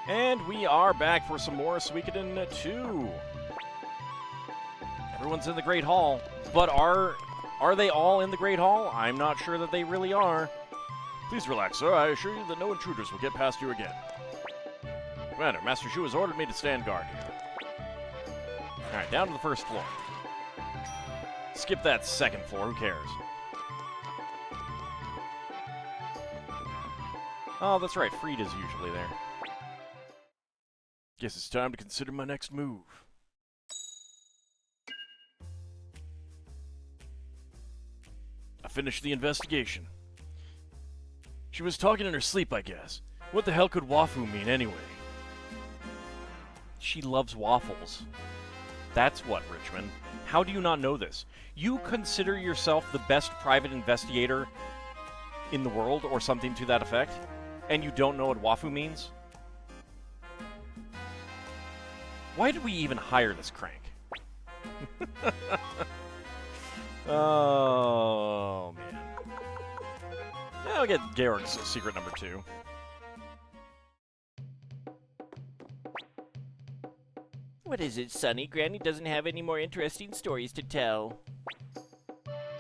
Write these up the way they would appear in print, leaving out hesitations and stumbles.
And we are back for some more Suikoden II. Everyone's in the Great Hall, but are they all in the Great Hall? I'm not sure that they really are. Please relax, sir. I assure you that no intruders will get past you again. Commander, Master Shu has ordered me to stand guard here. Alright, down to the first floor. Skip that second floor, who cares? Oh, that's right, Frieda's usually there. Guess it's time to consider my next move. I finished the investigation. She was talking in her sleep, I guess. What the hell could wafu mean anyway? She loves waffles. That's what, Richmond. How do you not know this? You consider yourself the best private investigator in the world, or something to that effect, and you don't know what wafu means? Why did we even hire this crank? Oh, man. Yeah, I'll get Georg's secret number 2. What is it, Sonny? Granny doesn't have any more interesting stories to tell.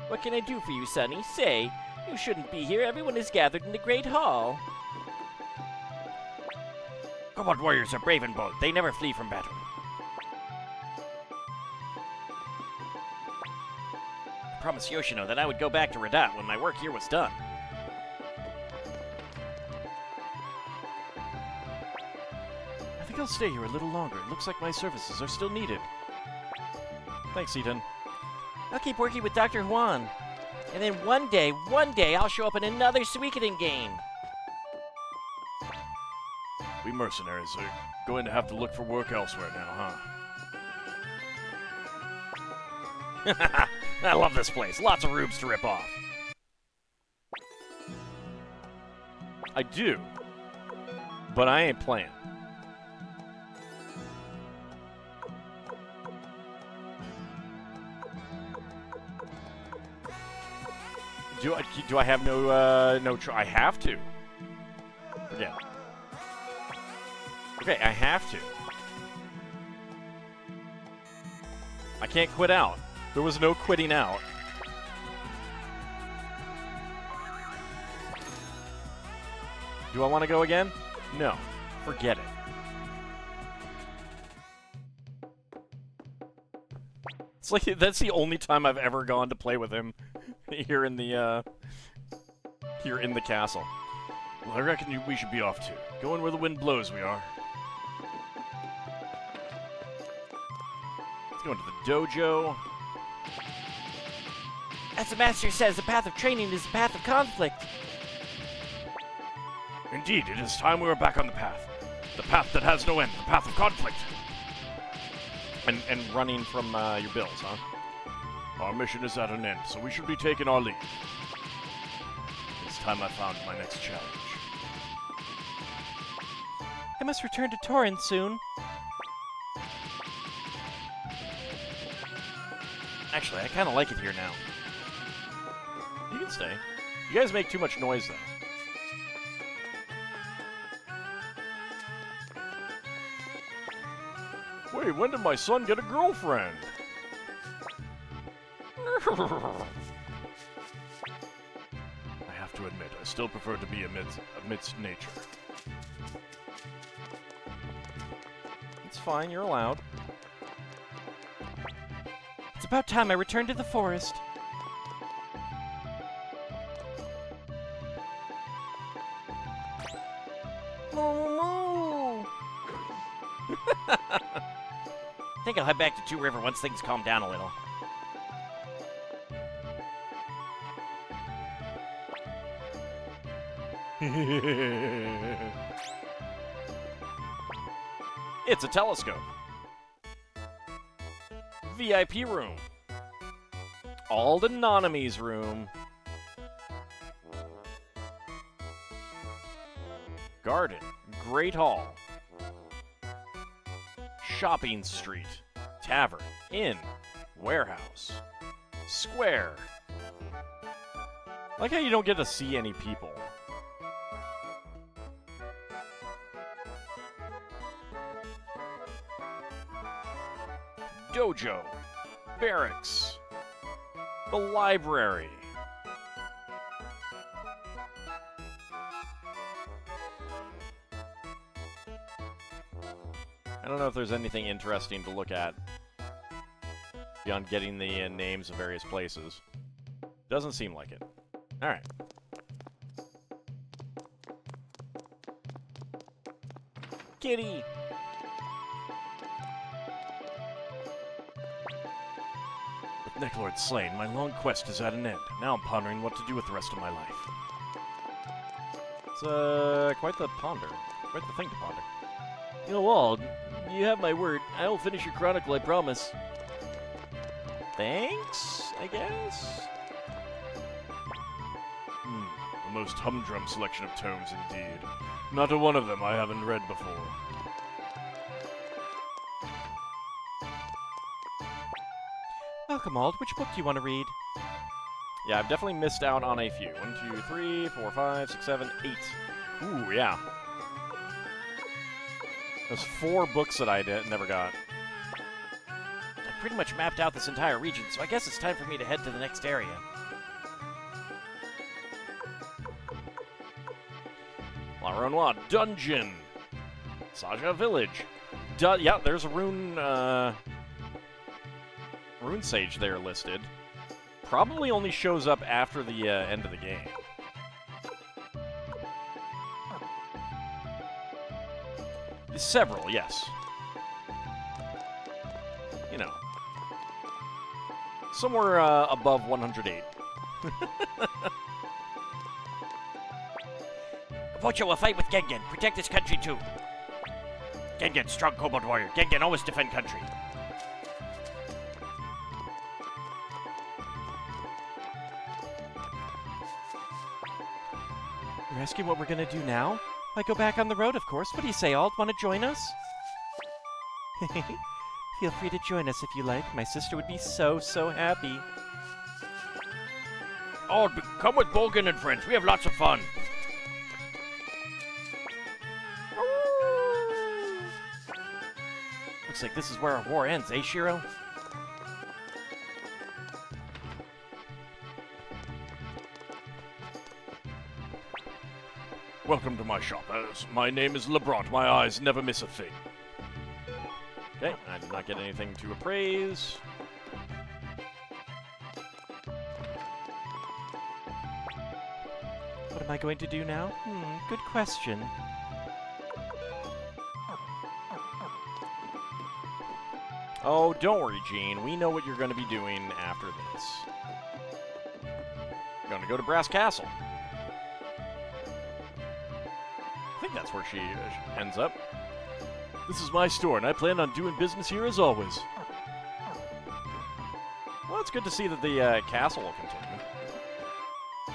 What can I do for you, Sonny? Say, you shouldn't be here. Everyone is gathered in the Great Hall. Cobalt warriors are brave and bold. They never flee from battle. I promised Yoshino that I would go back to Radat when my work here was done. I think I'll stay here a little longer. It looks like my services are still needed. Thanks, Ethan. I'll keep working with Dr. Huan. And then one day, I'll show up in another Suikoden game. We mercenaries are going to have to look for work elsewhere now, huh? I love this place. Lots of rubes to rip off. I do. But I ain't playing. Do I have no I have to. Yeah. Okay, I have to. I can't quit out. There was no quitting out. Do I want to go again? No. Forget it. It's like that's the only time I've ever gone to play with him here in the castle. Well, I reckon we should be off too. Going where the wind blows, we are. Let's go into the dojo. As the master says, the path of training is the path of conflict. Indeed, it is time we were back on the path. The path that has no end, the path of conflict. And running from your bills, huh? Our mission is at an end, so we should be taking our leave. It's time I found my next challenge. I must return to Torrent soon. Actually, I kind of like it here now. You can stay. You guys make too much noise, though. Wait, when did my son get a girlfriend? I have to admit, I still prefer to be amidst nature. It's fine, you're allowed. It's about time I returned to the forest. Moo! I think I'll head back to Two River once things calm down a little. It's a telescope. VIP room. Aldenonymies room. Garden. Great Hall. Shopping street. Tavern. Inn. Warehouse. Square. I like how you don't get to see any people. dojo, barracks, the library. I don't know if there's anything interesting to look at beyond getting the names of various places. Doesn't seem like it. Alright. Kitty! With Necklord slain, my long quest is at an end. Now I'm pondering what to do with the rest of my life. It's quite the ponder. Quite the thing to ponder. You know, Wald, you have my word. I will finish your chronicle, I promise. Thanks, I guess? A most humdrum selection of tomes indeed. Not a one of them I haven't read before. Welcome, Wald. Which book do you want to read? Yeah, I've definitely missed out on a few. 1, 2, 3, 4, 5, 6, 7, 8. Ooh, yeah. There's 4 books that I never got. I've pretty much mapped out this entire region, so I guess it's time for me to head to the next area. La Renoir Dungeon. Saja Village. Yeah, there's a rune sage there listed. Probably only shows up after the end of the game. Several, yes. You know. Somewhere above 108. Kapocho will fight with Gengen. Protect his country too. Gengen, strong kobold warrior. Gengen, always defend country. You're asking what we're gonna do now? Why, go back on the road, of course. What do you say, Ald? Want to join us? Feel free to join us if you like. My sister would be so happy. Oh, come with Bolgan and friends. We have lots of fun. Looks like this is where our war ends, eh, Shiro? Welcome to my shop. My name is Lebrant. My eyes never miss a thing. Okay, I did not get anything to appraise. What am I going to do now? Good question. Oh, don't worry, Gene. We know what you're going to be doing after this. You're going to go to Brass Castle. I think that's where she ends up. This is my store, and I plan on doing business here as always. Well, it's good to see that the castle will continue.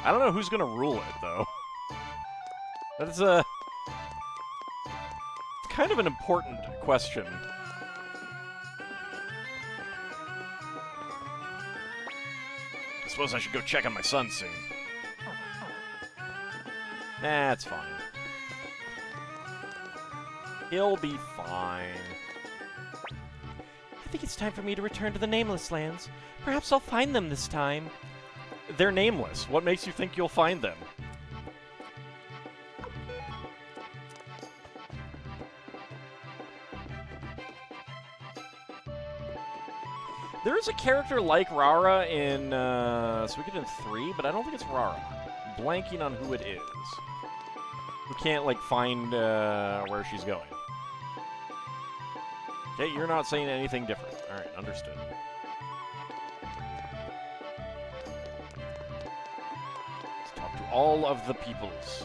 I don't know who's going to rule it, though. That's kind of an important question. I suppose I should go check on my son soon. Nah, it's fine. He'll be fine. I think it's time for me to return to the Nameless Lands. Perhaps I'll find them this time. They're nameless. What makes you think you'll find them? There is a character like Rara in Suikoden III, but I don't think it's Rara. I'm blanking on who it is. We can't, like, find where she's going. Okay, you're not saying anything different. Alright, understood. Let's talk to all of the peoples.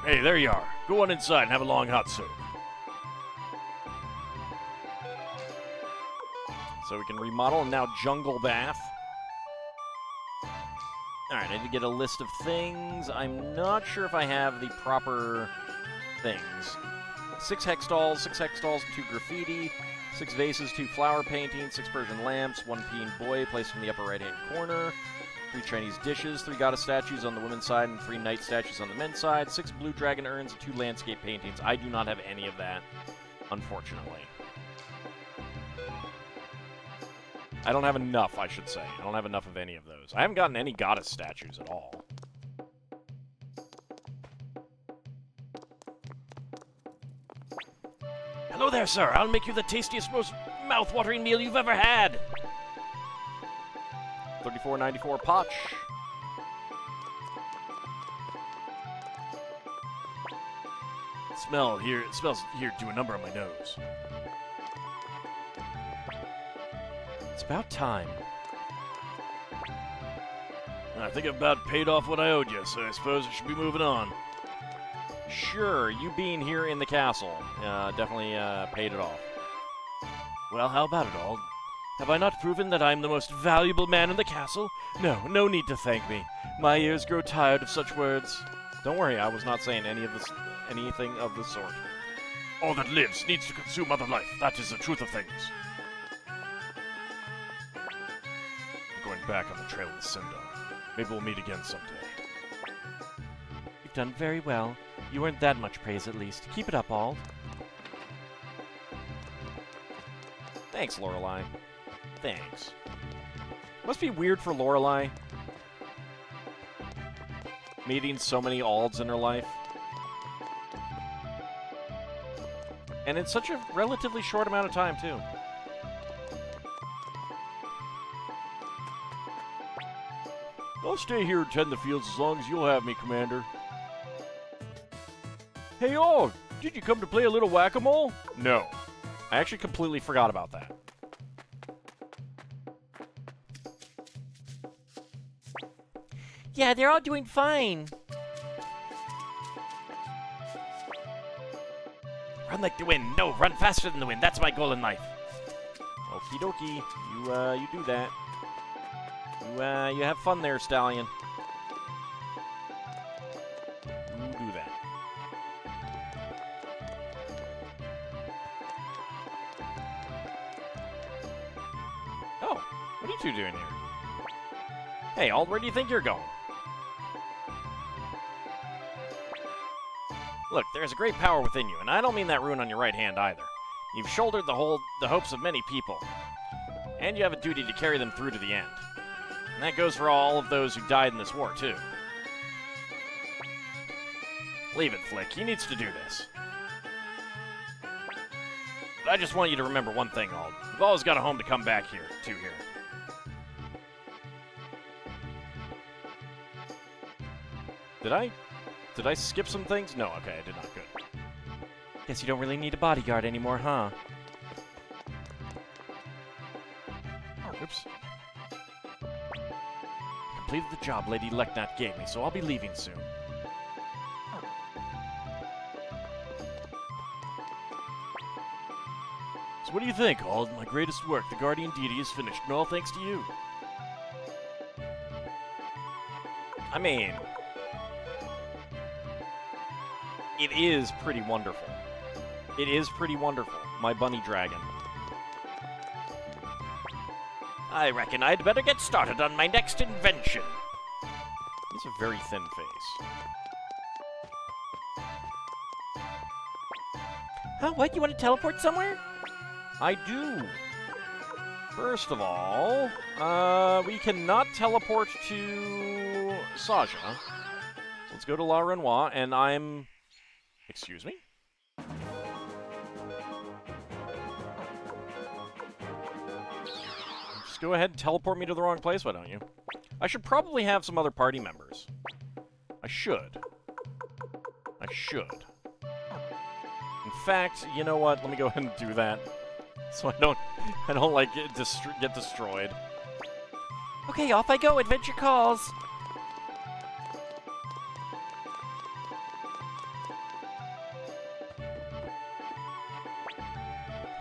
Hey, there you are. Go on inside and have a long hot soak. So we can remodel, and now Jungle Bath. Alright, I need to get a list of things. I'm not sure if I have the proper things. 6 hex dolls, and 2 graffiti, 6 vases, 2 flower paintings, 6 Persian lamps, 1 peeing boy placed in the upper right-hand corner, 3 Chinese dishes, 3 goddess statues on the women's side, and 3 knight statues on the men's side, 6 blue dragon urns, and 2 landscape paintings. I do not have any of that, unfortunately. I don't have enough, I should say. I don't have enough of any of those. I haven't gotten any goddess statues at all. Hello there, sir. I'll make you the tastiest, most mouth-watering meal you've ever had. 34.94 potch. It smells here to a number on my nose. It's about time. I think I've about paid off what I owed you, so I suppose I should be moving on. Sure, you being here in the castle definitely paid it off. Well, how about it, Ald? Have I not proven that I'm the most valuable man in the castle? No need to thank me. My ears grow tired of such words. Don't worry, I was not saying anything of the sort. All that lives needs to consume other life. That is the truth of things. I'm going back on the trail with Cinder. Maybe we'll meet again someday. You've done very well. You earned that much praise at least. Keep it up, Ald. Thanks, Lorelei. Thanks. Must be weird for Lorelei meeting so many Alds in her life. And in such a relatively short amount of time, too. I'll stay here and tend the fields as long as you'll have me, Commander. Hey, Ald! Did you come to play a little whack-a-mole? No. I actually completely forgot about that. Yeah, they're all doing fine. Run like the wind. No, run faster than the wind. That's my goal in life. Okie dokie. You do that. You have fun there, Stallion. You do that. Oh, what are you two doing here? Hey, Ald, where do you think you're going? Look, there's a great power within you, and I don't mean that rune on your right hand either. You've shouldered the hopes of many people, and you have a duty to carry them through to the end. And that goes for all of those who died in this war, too. Leave it, Flick. He needs to do this. But I just want you to remember one thing, Ald. You've always got a home to come back here. Did I skip some things? No, okay, I did not. Good. Guess you don't really need a bodyguard anymore, huh? Oops. Completed the job Lady Leknat gave me, so I'll be leaving soon. So what do you think, Ald? My greatest work, the Guardian Deity, is finished, and all thanks to you. I mean, it is pretty wonderful. It is pretty wonderful, my bunny dragon. I reckon I'd better get started on my next invention. He has a very thin face. Huh? What? You want to teleport somewhere? I do. First of all, we cannot teleport to Saja. So let's go to La Renoir, and I'm... Excuse me? Just go ahead and teleport me to the wrong place, why don't you? I should probably have some other party members. I should. In fact, you know what? Let me go ahead and do that. So I don't like get destroyed. Okay, off I go. Adventure calls.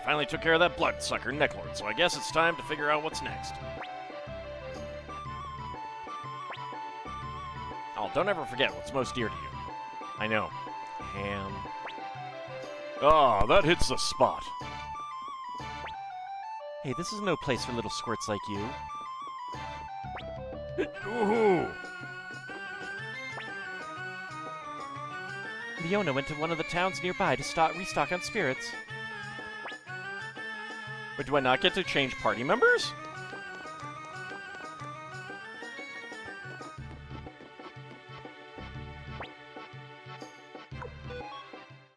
Finally took care of that bloodsucker, Necklord, so I guess it's time to figure out what's next. Oh, don't ever forget what's most dear to you. I know. Ham. Ah, that hits the spot. Hey, this is no place for little squirts like you. Ooh. Leona went to one of the towns nearby to restock on spirits. But do I not get to change party members?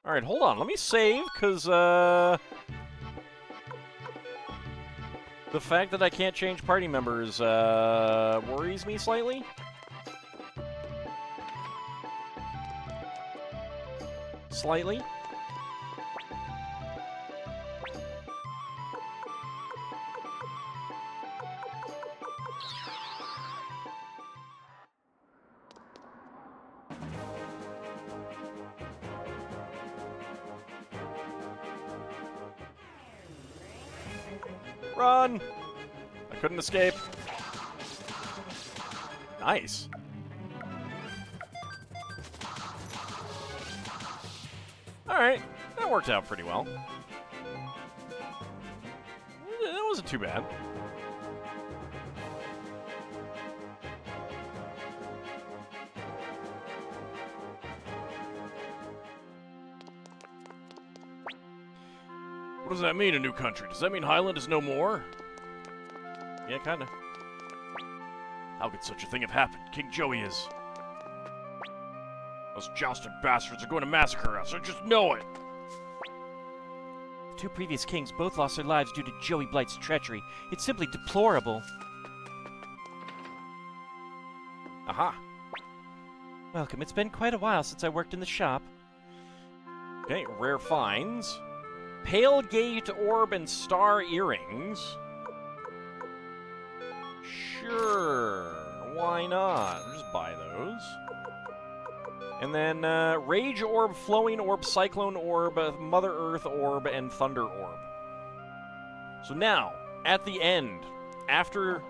Alright, hold on. Let me save, because, the fact that I can't change party members, worries me slightly. Slightly. Run! I couldn't escape. Nice. Alright, that worked out pretty well. That wasn't too bad. What does that mean, a new country? Does that mean Highland is no more? Yeah, kinda. How could such a thing have happened? King Joey is... Those jousted bastards are going to massacre us, I just know it! The two previous kings both lost their lives due to Joey Blight's treachery. It's simply deplorable. Aha! Welcome. It's been quite a while since I worked in the shop. Okay, rare finds. Pale Gate Orb and Star Earrings. Sure, why not? I'll just buy those. And then Rage Orb, Flowing Orb, Cyclone Orb, Mother Earth Orb, and Thunder Orb. So now, at the end, after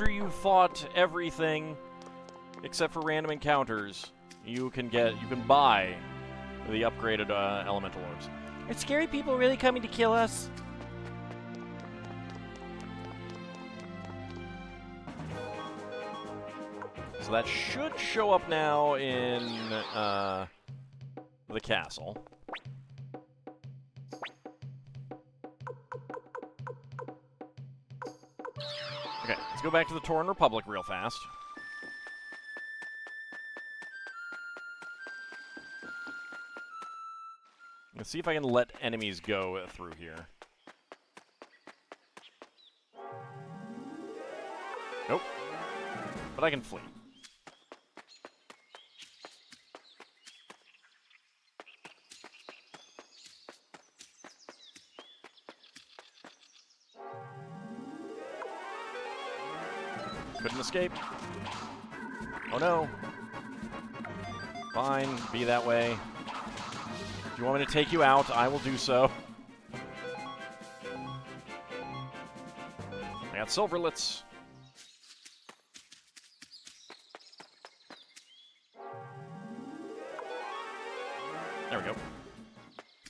you've fought everything except for random encounters, you can buy the upgraded elemental orbs. Are scary people really coming to kill us? So that should show up now in the castle. Okay, let's go back to the Tauren Republic real fast. Let's see if I can let enemies go through here. Nope. But I can flee. Couldn't escape. Oh no. Fine, be that way. If you want me to take you out, I will do so. I got silverlets. There we go.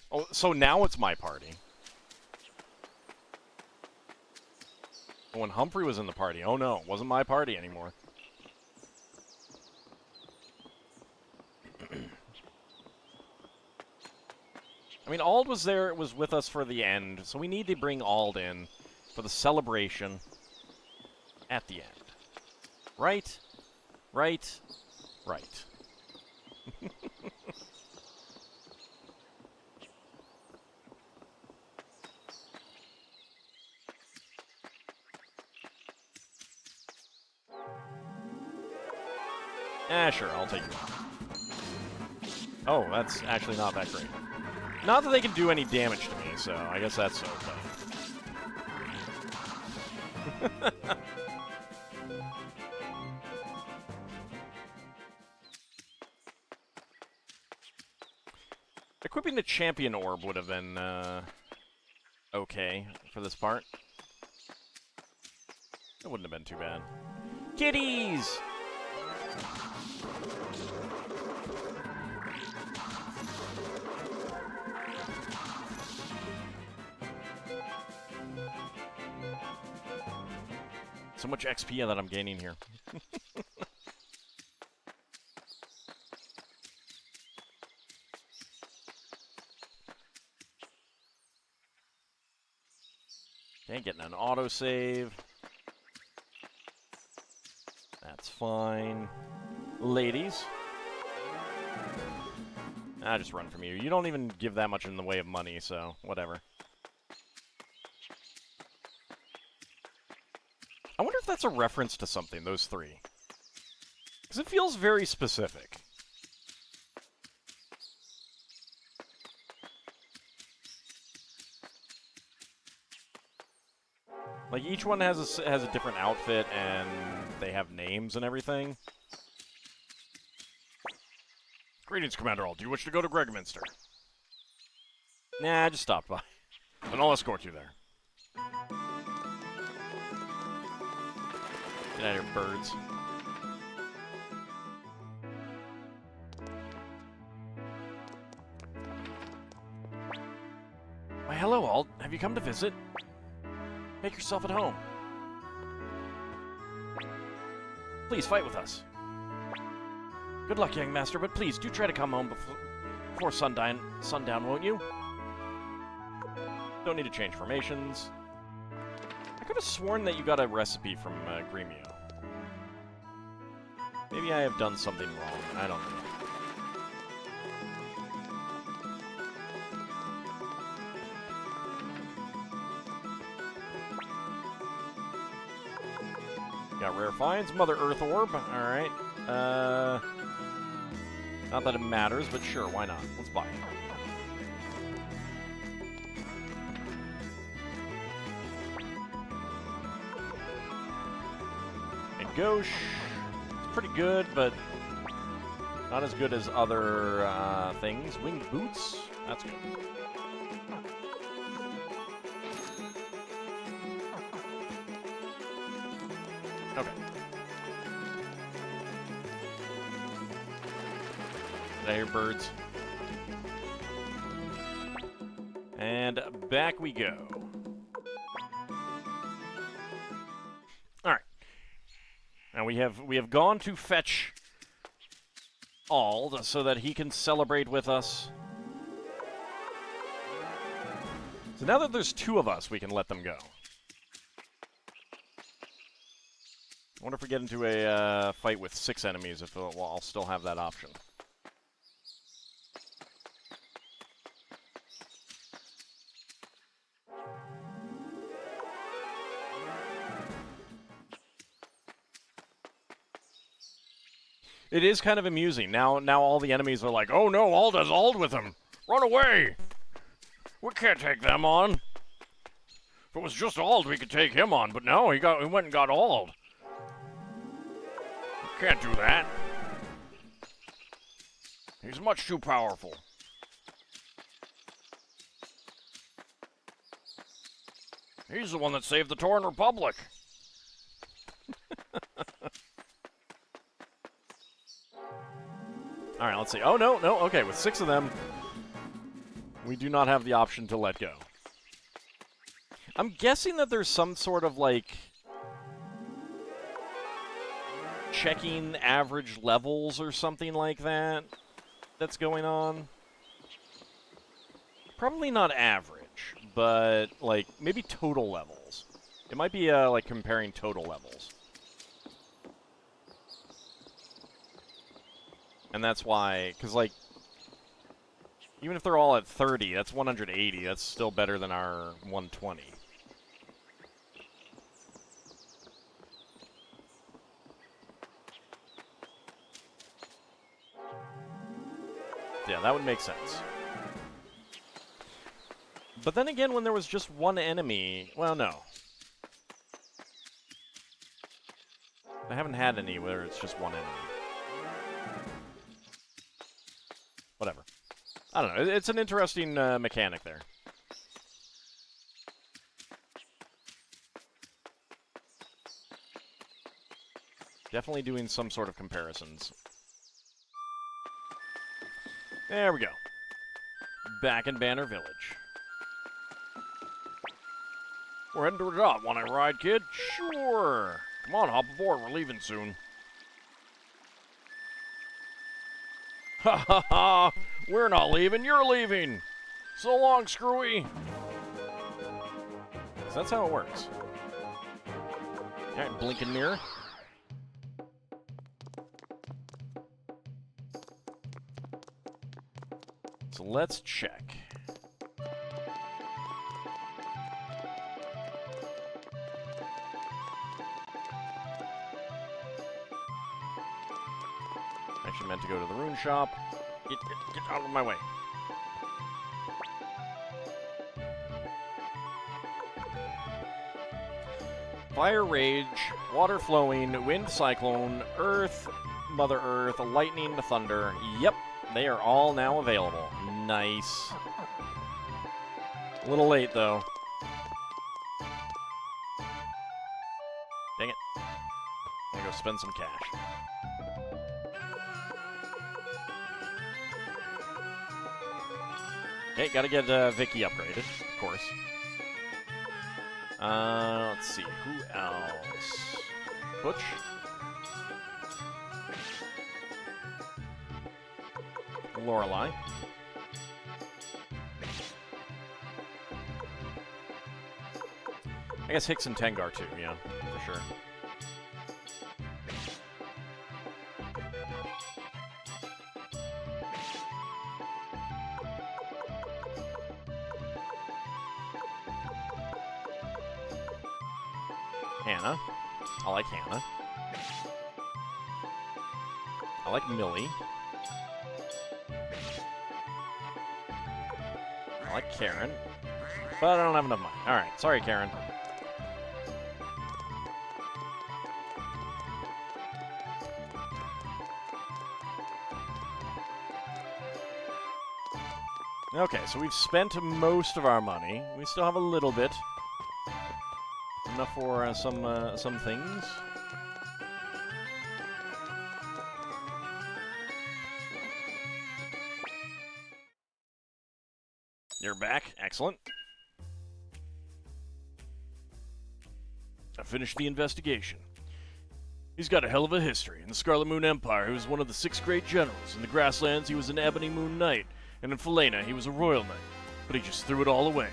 Oh, so now it's my party. When Humphrey was in the party, oh no, it wasn't my party anymore. I mean, Ald was there, was with us for the end, so we need to bring Ald in for the celebration at the end. Right? Right? Right. Sure, I'll take you. Oh, that's actually not that great. Not that they can do any damage to me, so I guess that's okay. Equipping the champion orb would have been okay for this part. It wouldn't have been too bad. Kitties! So much XP that I'm gaining here. Okay, getting an autosave. That's fine. Ladies. I just run from you. You don't even give that much in the way of money, so whatever. I wonder if that's a reference to something, those three. Because it feels very specific. Like, each one has a different outfit, and they have names and everything. Greetings, Commander All. Do you wish to go to Gregminster? Nah, I just stopped by. Then I'll escort you there. Get out of here, birds. Why, hello, Alt. Have you come to visit? Make yourself at home. Please, fight with us. Good luck, young master, but please, do try to come home before sundown, won't you? Don't need to change formations. I could have sworn that you got a recipe from Gremio. Maybe I have done something wrong. I don't know. Got rare finds. Mother Earth Orb. Alright. Not that it matters, but sure, why not? Let's buy it. And Gauche. It's pretty good, but not as good as other things. Winged Boots. That's good. Okay. Did I hear birds? And back we go. Alright. Now we have gone to fetch Ald so that he can celebrate with us. So now that there's two of us, we can let them go. I wonder if we get into a fight with 6 enemies, if I'll still have that option. It is kind of amusing. Now all the enemies are like, oh no, Ald has Ald with him. Run away. We can't take them on. If it was just Ald, we could take him on, but no, he went and got Ald. Can't do that. He's much too powerful. He's the one that saved the Torn Republic. Alright, let's see. Oh, no. Okay, with 6 of them, we do not have the option to let go. I'm guessing that there's some sort of, like, checking average levels or something like that that's going on. Probably not average, but, like, maybe total levels. It might be, like, comparing total levels. And that's why, because, like, even if they're all at 30, that's 180. That's still better than our 120. Yeah, that would make sense. But then again, when there was just one enemy... Well, no. I haven't had any where it's just one enemy. Whatever. I don't know. It's an interesting mechanic there. Definitely doing some sort of comparisons. There we go. Back in Banner Village. We're heading to the top. Want to ride, kid? Sure. Come on, hop aboard. We're leaving soon. Ha ha ha! We're not leaving. You're leaving. So long, Screwy. So that's how it works. All right, blinking mirror. So let's check. Actually meant to go to the rune shop. Get out of my way. Fire Rage, Water Flowing, Wind Cyclone, Earth, Mother Earth, Lightning, Thunder. Yep, they are all now available. Nice. A little late, though. Dang it. I'm gonna go spend some cash. Okay, gotta get Vicky upgraded, of course. Let's see, who else? Butch? Lorelei. I guess Hicks and Tengar too, yeah, for sure. Hannah. I like Hannah. I like Millie. I like Karen. But I don't have enough money. Alright, sorry, Karen. Okay, so we've spent most of our money. We still have a little bit. Enough for some things. You're back. Excellent. I finished the investigation. He's got a hell of a history. In the Scarlet Moon Empire, he was one of the 6 great generals. In the Grasslands, he was an Ebony Moon Knight. And in Felena, he was a Royal Knight. But he just threw it all away.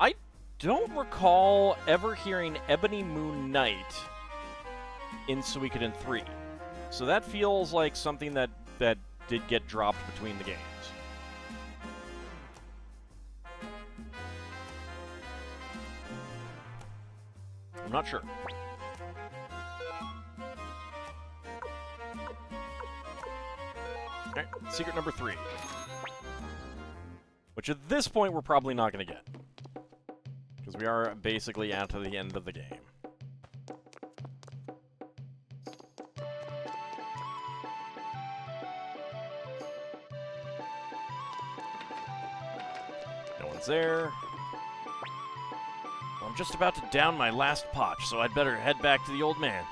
I don't recall ever hearing Ebony Moon Knight in Suikoden III. So that feels like something that did get dropped between the games. I'm not sure. Alright, secret number 3. Which at this point we're probably not going to get. Because we are basically at the end of the game. No one's there. Well, I'm just about to down my last potch, so I'd better head back to the old man.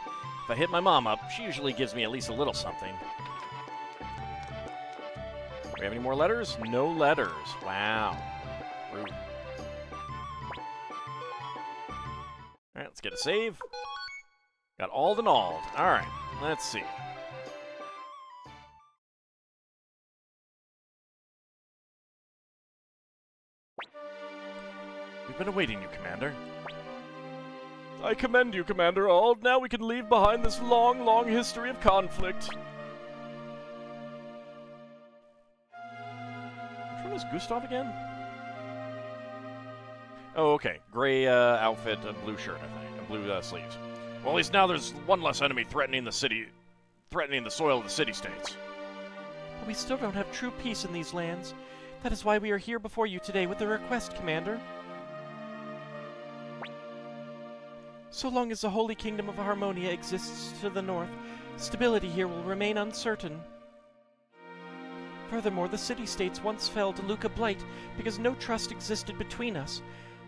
If I hit my mom up, she usually gives me at least a little something. Do we have any more letters? No letters. Wow. Rude. Alright, let's get a save. Got Ald and Ald. Alright, let's see. We've been awaiting you, Commander. I commend you, Commander Ald. Now we can leave behind this long, long history of conflict. Which one is Gustav again? Oh, okay. Gray outfit and blue shirt, I think. And blue sleeves. Well, at least now there's one less enemy threatening the soil of the city-states. But we still don't have true peace in these lands. That is why we are here before you today with a request, Commander. So long as the Holy Kingdom of Harmonia exists to the north, stability here will remain uncertain. Furthermore, the city-states once fell to Luca Blight because no trust existed between us.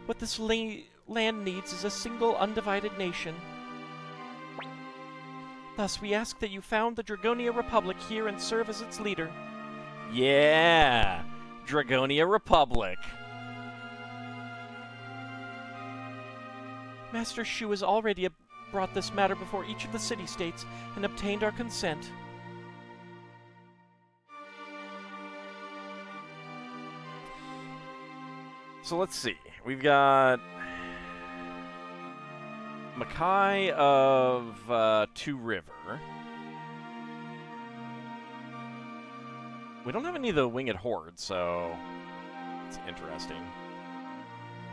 What this land needs is a single, undivided nation. Thus, we ask that you found the Dragonia Republic here and serve as its leader. Yeah! Dragonia Republic. Master Shu has already brought this matter before each of the city-states and obtained our consent. So let's see. We've got Makai of Two River. We don't have any of the winged hordes, so it's interesting.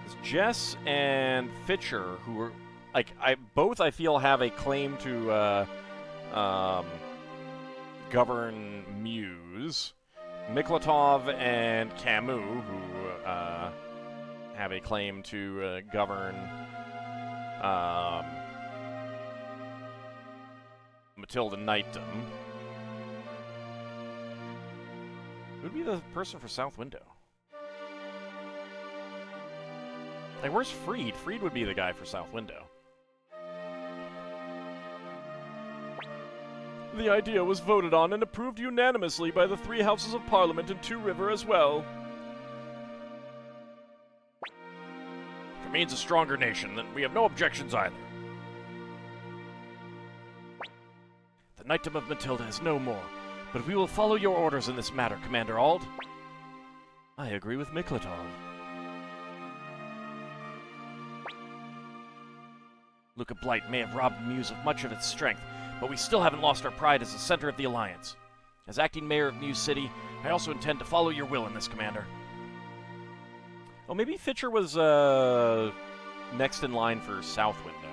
It's Jess and Fitcher, who are like both I feel have a claim to govern Muse. Miklatov and Camus, who have a claim to govern Matilda Knightdom. Who would be the person for South Window? Like, where's Freed? Freed would be the guy for South Window. The idea was voted on and approved unanimously by the 3 Houses of Parliament and 2 River as well. If it means a stronger nation, then we have no objections either. The Knightdom of Matilda is no more, but we will follow your orders in this matter, Commander Ald. I agree with Miklatov. Luca Blight may have robbed Muse of much of its strength, but we still haven't lost our pride as the center of the Alliance. As acting mayor of Muse City, I also intend to follow your will in this, Commander. Oh, maybe Fitcher was next in line for South Window.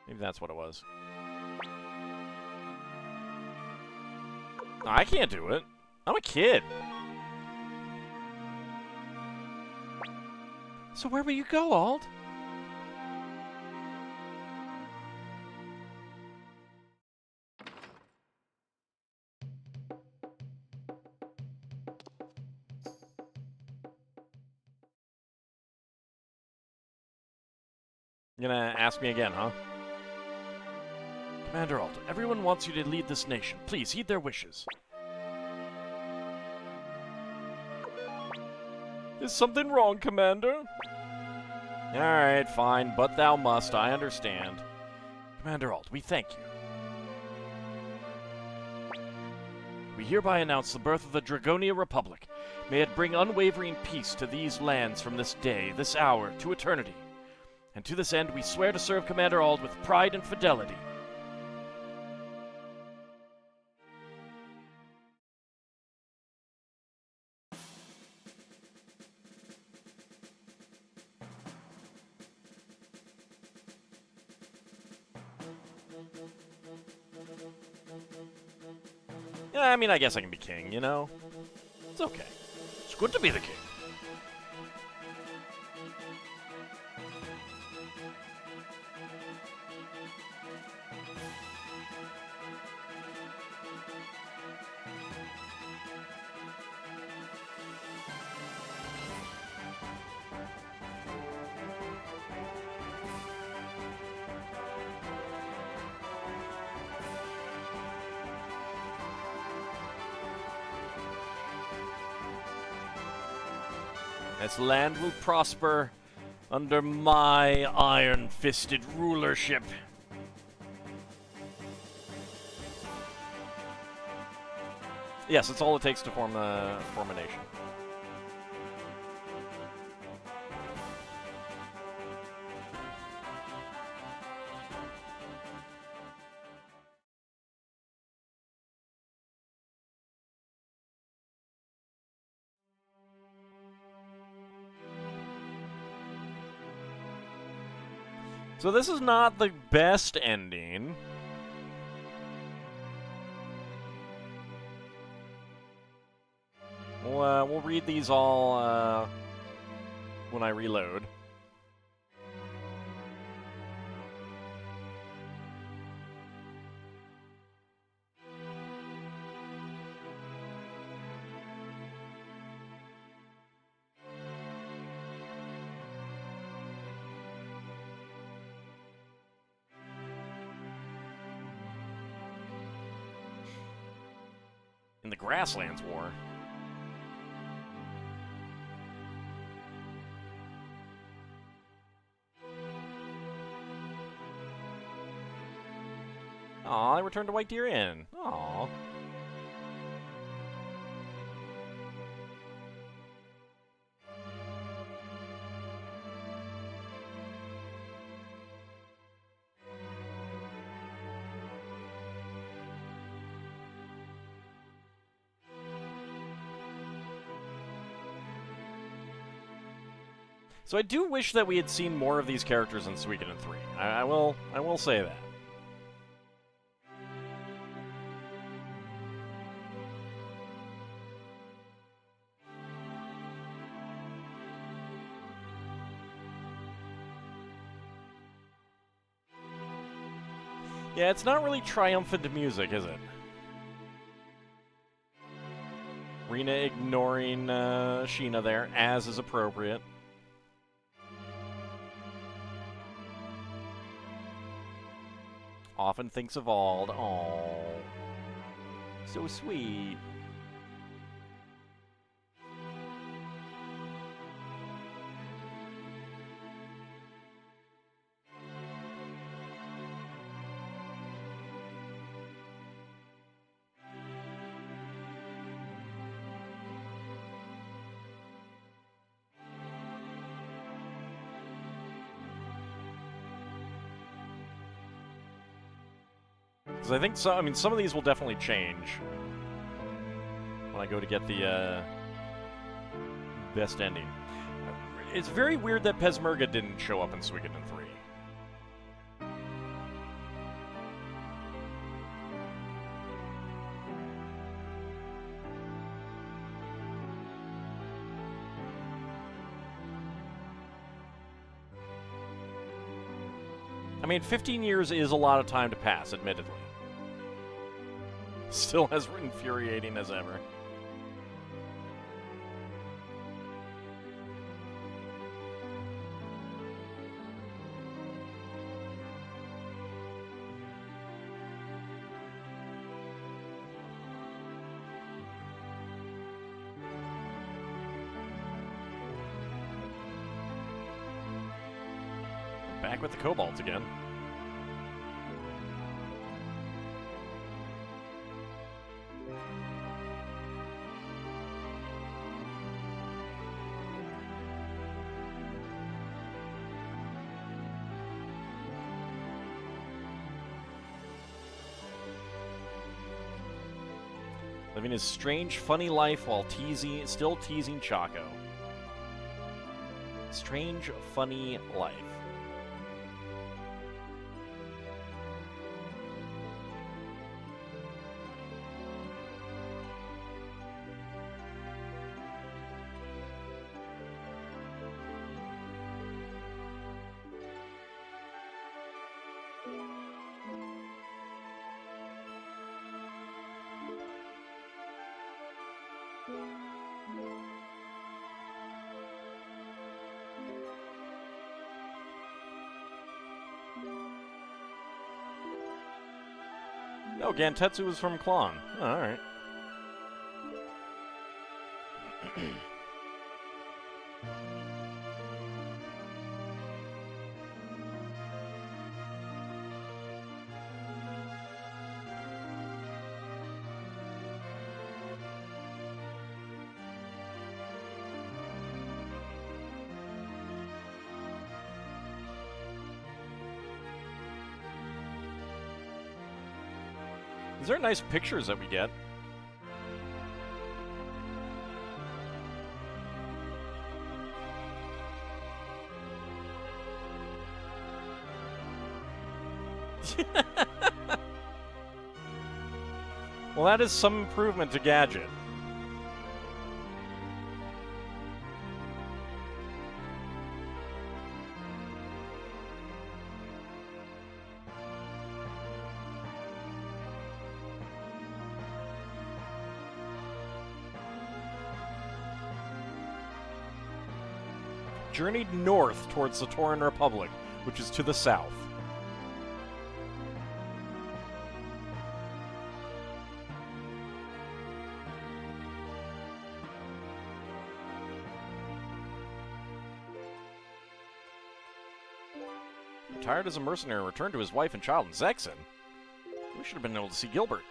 Maybe that's what it was. No, I can't do it. I'm a kid. So where will you go, Ald? You're gonna ask me again, huh? Commander Ald, everyone wants you to lead this nation. Please heed their wishes. Is something wrong, Commander? Alright, fine, but thou must, I understand. Commander Ald, we thank you. We hereby announce the birth of the Dragonia Republic. May it bring unwavering peace to these lands from this day, this hour, to eternity. And to this end, we swear to serve Commander Ald with pride and fidelity. Yeah, I mean, I guess I can be king, you know? It's okay. It's good to be the king. This land will prosper under my iron-fisted rulership. Yes, it's all it takes to form a nation. So this is not the best ending. We'll read these all when I reload. In the Grasslands War. Aw, I returned to White Deer Inn. Aw. So I do wish that we had seen more of these characters in Suikoden 3. I will say that. Yeah, it's not really triumphant music, is it? Rina ignoring Sheena there, as is appropriate. Often thinks of Ald. Aww. So sweet. Because I think some of these will definitely change when I go to get the best ending. It's very weird that Pesmerga didn't show up in Suikoden 3. I mean, 15 years is a lot of time to pass, admittedly. Still as infuriating as ever. Back with the Cobalt again. Living his strange, funny life while still teasing Chaco. Strange, funny life. Oh, Gantetsu was from Klon. Oh, alright. These are nice pictures that we get. Well, that is some improvement to Gadget. Journeyed north towards the Tauran Republic, which is to the south. Retired as a mercenary, returned to his wife and child in Zexen. We should have been able to see Gilbert.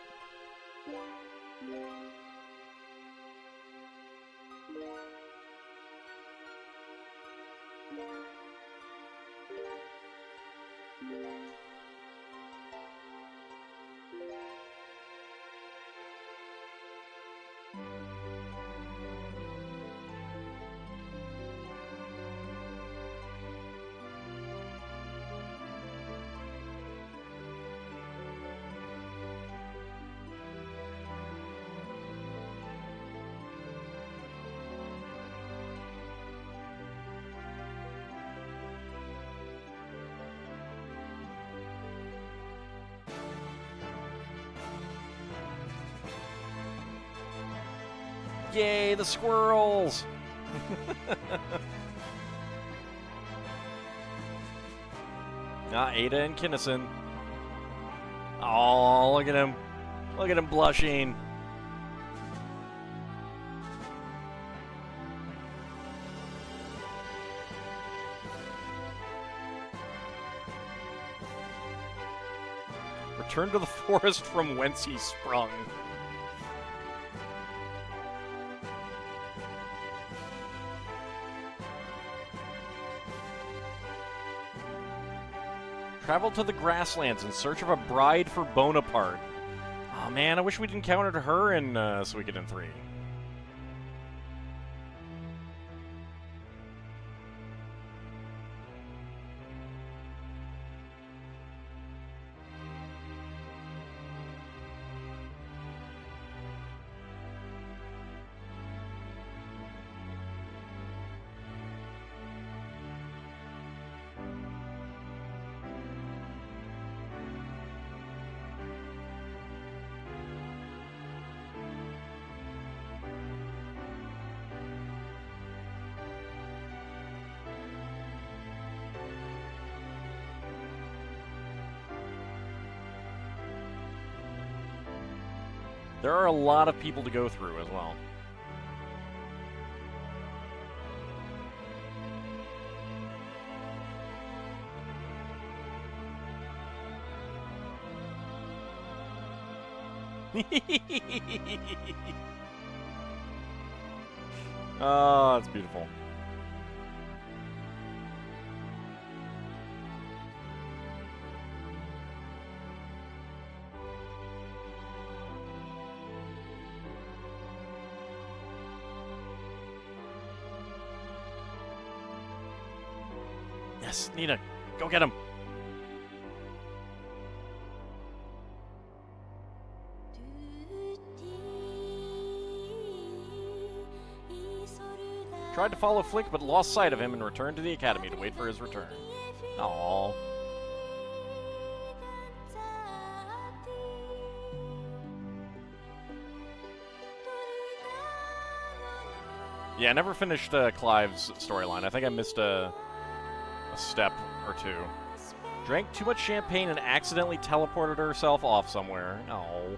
Yay, the squirrels! Ada and Kinnison. Oh, look at him. Look at him blushing. Return to the forest from whence he sprung. Travel to the grasslands in search of a bride for Bonaparte. Oh man, I wish we'd encountered her in Suikoden III. There are a lot of people to go through as well. Oh, that's beautiful. Yes, Nina, go get him. Tried to follow Flick, but lost sight of him and returned to the academy to wait for his return. Aww. Yeah, I never finished Clive's storyline. I think I missed a step or two. Drank too much champagne and accidentally teleported herself off somewhere. Oh.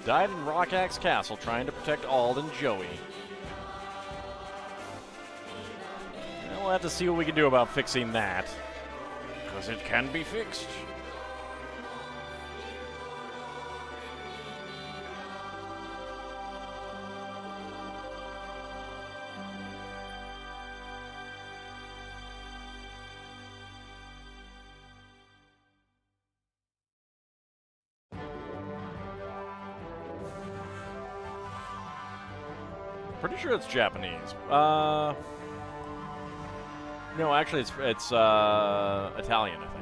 Died in Rock Axe Castle trying to protect Ald and Joey. Well, we'll have to see what we can do about fixing that. Because it can be fixed. Pretty sure it's Japanese. No, actually, it's Italian, I think.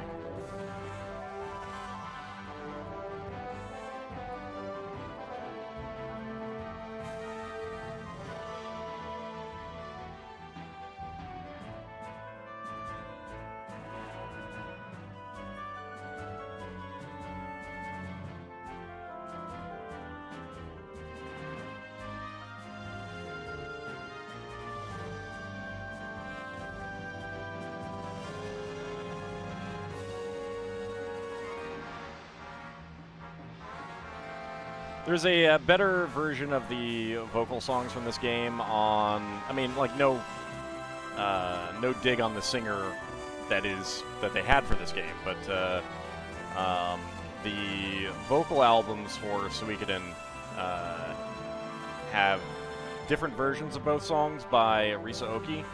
There's a better version of the vocal songs from this game on, I mean, like, no dig on the singer that they had for this game, but the vocal albums for Suikoden have different versions of both songs by Risa Oki.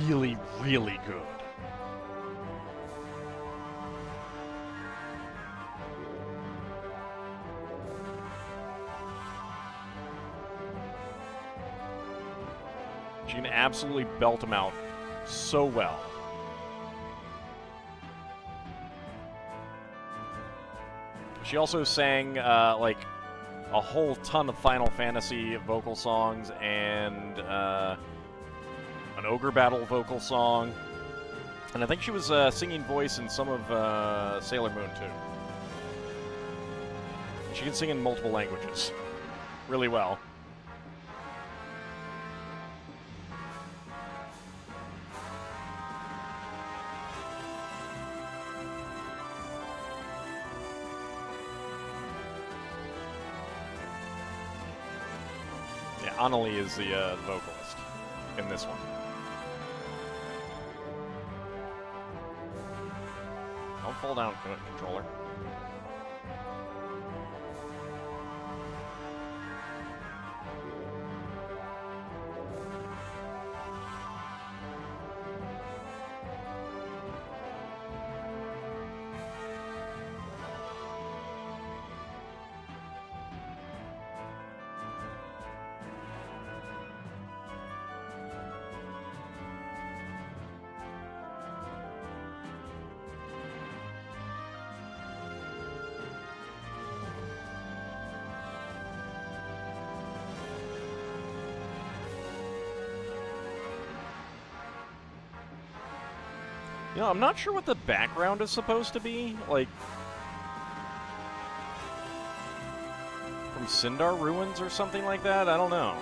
Really, really good. She can absolutely belt them out so well. She also sang, like, a whole ton of Final Fantasy vocal songs and an Ogre Battle vocal song. And I think she was singing voice in some of Sailor Moon, too. She can sing in multiple languages really well. Yeah, Annalie is the vocalist in this one. Don't fall down, controller. You know, I'm not sure what the background is supposed to be. Like, from Sindar ruins or something like that? I don't know.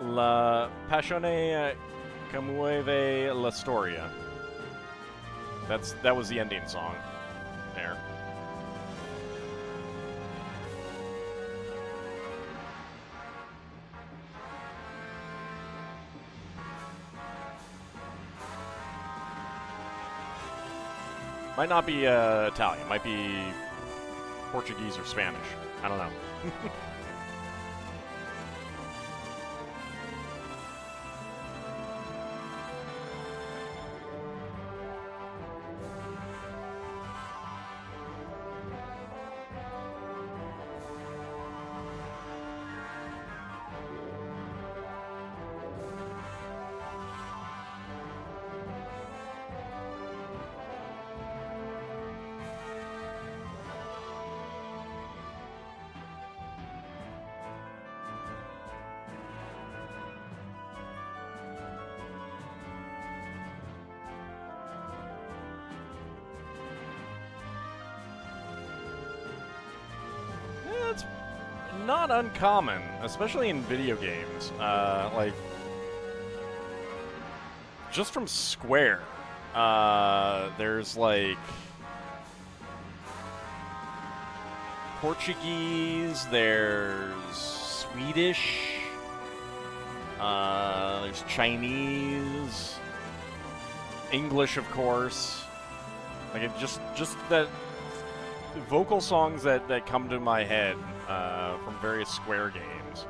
La Passione Commueve la Storia. That was the ending song there. Might not be Italian, might be Portuguese or Spanish. I don't know. It's not uncommon, especially in video games. Like, just from Square, there's like Portuguese, there's Swedish, there's Chinese, English, of course. Like, it just that vocal songs that come to my head from various Square games.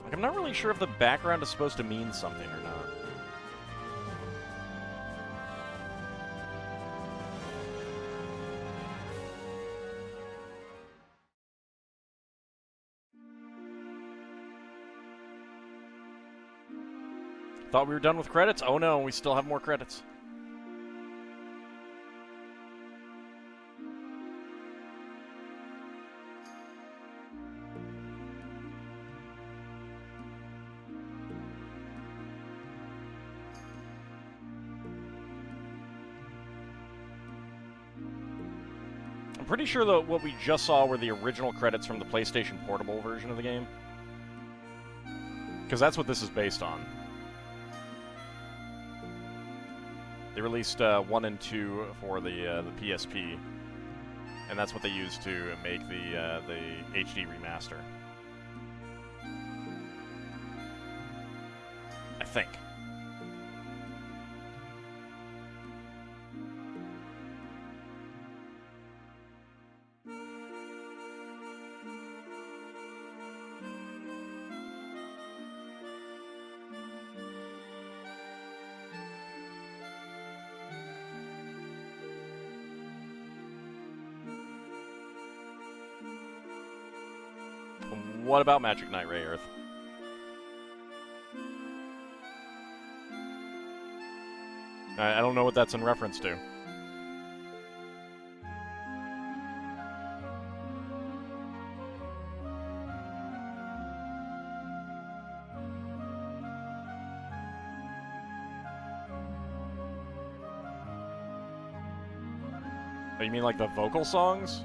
Like, I'm not really sure if the background is supposed to mean something or not. Thought we were done with credits? Oh no, we still have more credits. I'm pretty sure that what we just saw were the original credits from the PlayStation Portable version of the game. Because that's what this is based on. They released 1 and 2 for the PSP, and that's what they used to make the HD remaster. I think. What about Magic Knight Ray Earth? I don't know what that's in reference to. Oh, you mean like the vocal songs?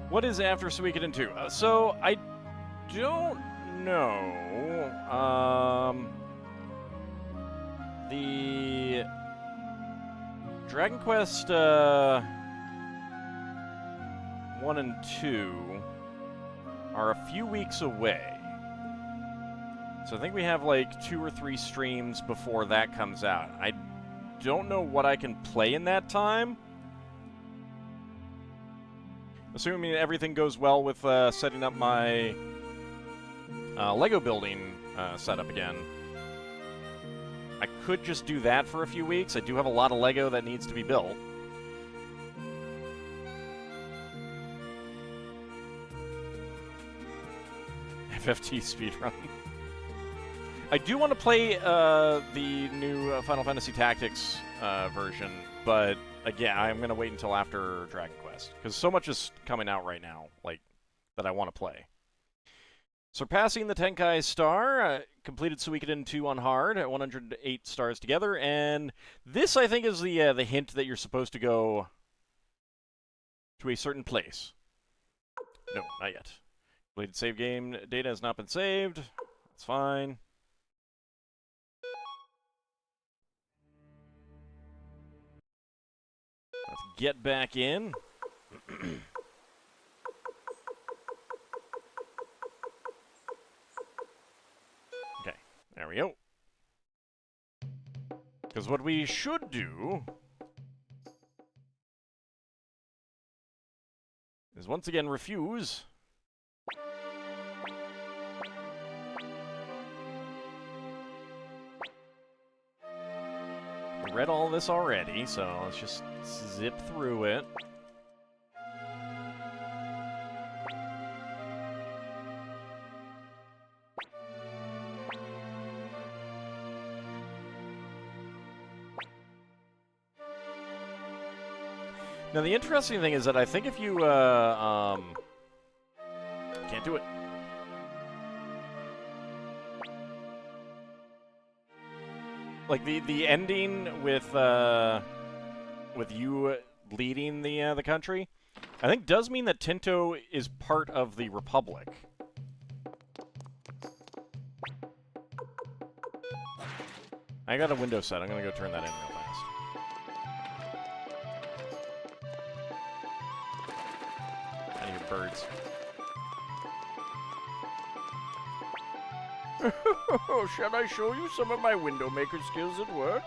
What is after Suikoden II? So, I don't know. The Dragon Quest 1 and 2 are a few weeks away. So I think we have like 2 or 3 streams before that comes out. I don't know what I can play in that time. Assuming everything goes well with setting up my Lego building setup again. I could just do that for a few weeks. I do have a lot of Lego that needs to be built. FFT speedrun. I do want to play the new Final Fantasy Tactics version, but again, I'm going to wait until after Dragon Quest, because so much is coming out right now, like, that I want to play. Surpassing the Tenkai star, completed Suikoden 2 on hard at 108 stars together, and this, I think, is the hint that you're supposed to go to a certain place. No, not yet. Completed save game data has not been saved. That's fine. Let's get back in. Okay, there we go. Because what we should do is once again refuse read all this already, so let's just zip through it. Now, the interesting thing is that I think if you, can't do it. Like, the ending with you leading the country, I think does mean that Tinto is part of the Republic. I got a window set. I'm gonna go turn that in real fast. Birds. Shall I show you some of my window maker skills at work?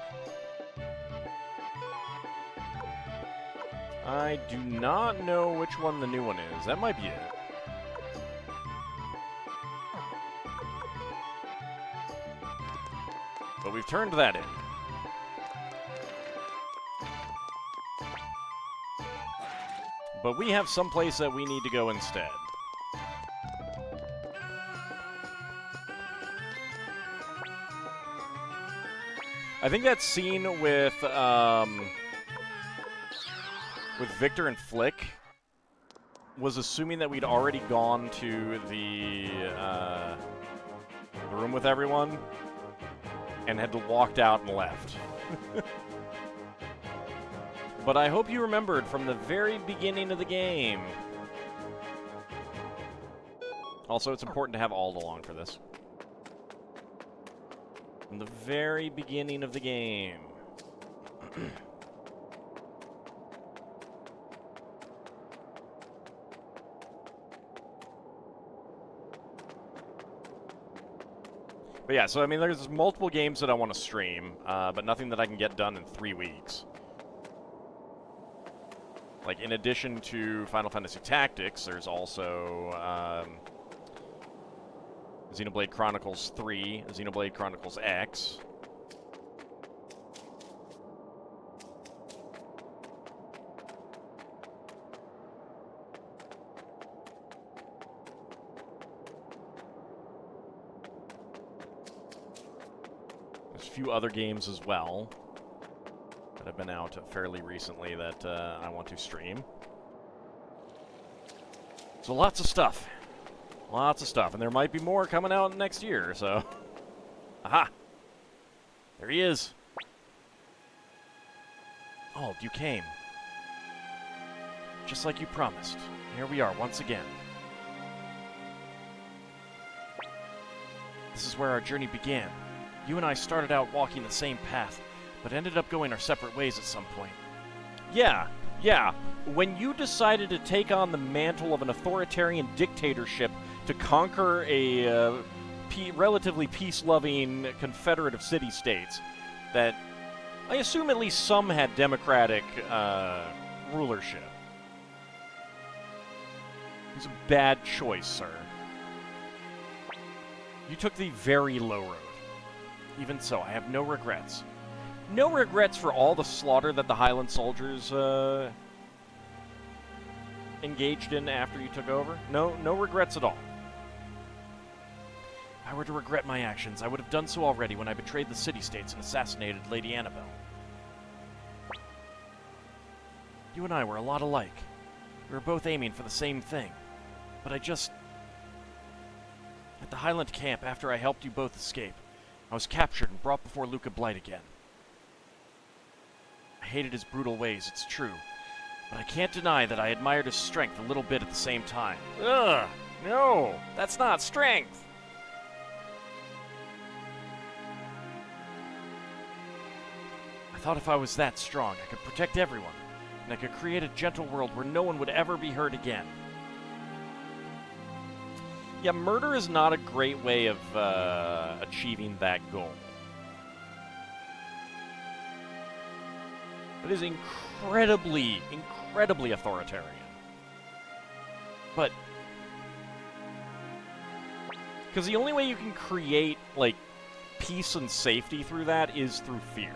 I do not know which one the new one is. That might be it. But we've turned that in. But we have someplace that we need to go instead. I think that scene with Victor and Flick was assuming that we'd already gone to the room with everyone and had walked out and left. But I hope you remembered from the very beginning of the game. Also, it's important to have Ald along for this. From the very beginning of the game. But yeah, so I mean, there's multiple games that I want to stream, but nothing that I can get done in 3 weeks. Like, in addition to Final Fantasy Tactics, there's also Xenoblade Chronicles 3, Xenoblade Chronicles X. There's a few other games as well that have been out fairly recently that I want to stream. So lots of stuff. Lots of stuff. And there might be more coming out next year, so... Aha! There he is. Oh, you came. Just like you promised. Here we are once again. This is where our journey began. You and I started out walking the same path, but ended up going our separate ways at some point. Yeah. When you decided to take on the mantle of an authoritarian dictatorship to conquer a relatively peace-loving confederate of city-states that I assume at least some had democratic rulership. It was a bad choice, sir. You took the very low road. Even so, I have no regrets. No regrets for all the slaughter that the Highland soldiers engaged in after you took over. No regrets at all. If I were to regret my actions, I would have done so already when I betrayed the city-states and assassinated Lady Annabelle. You and I were a lot alike. We were both aiming for the same thing. But at the Highland camp, after I helped you both escape, I was captured and brought before Luca Blight again. I hated his brutal ways, it's true. But I can't deny that I admired his strength a little bit at the same time. Ugh! No! That's not strength! I thought if I was that strong, I could protect everyone, and I could create a gentle world where no one would ever be hurt again. Yeah, murder is not a great way of achieving that goal. It is incredibly authoritarian. But... because the only way you can create, like, peace and safety through that is through fear.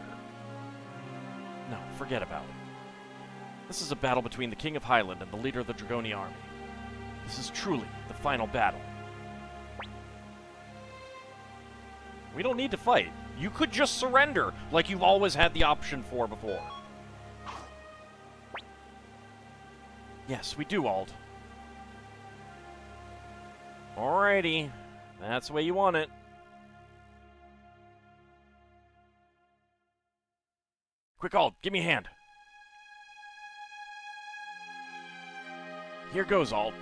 forget about it. This is a battle between the King of Highland and the leader of the Dragoni army. This is truly the final battle. We don't need to fight. You could just surrender, like you've always had the option for before. Yes, we do, Ald. Alrighty. That's the way you want it. Quick, Ald, give me a hand. Here goes, Ald.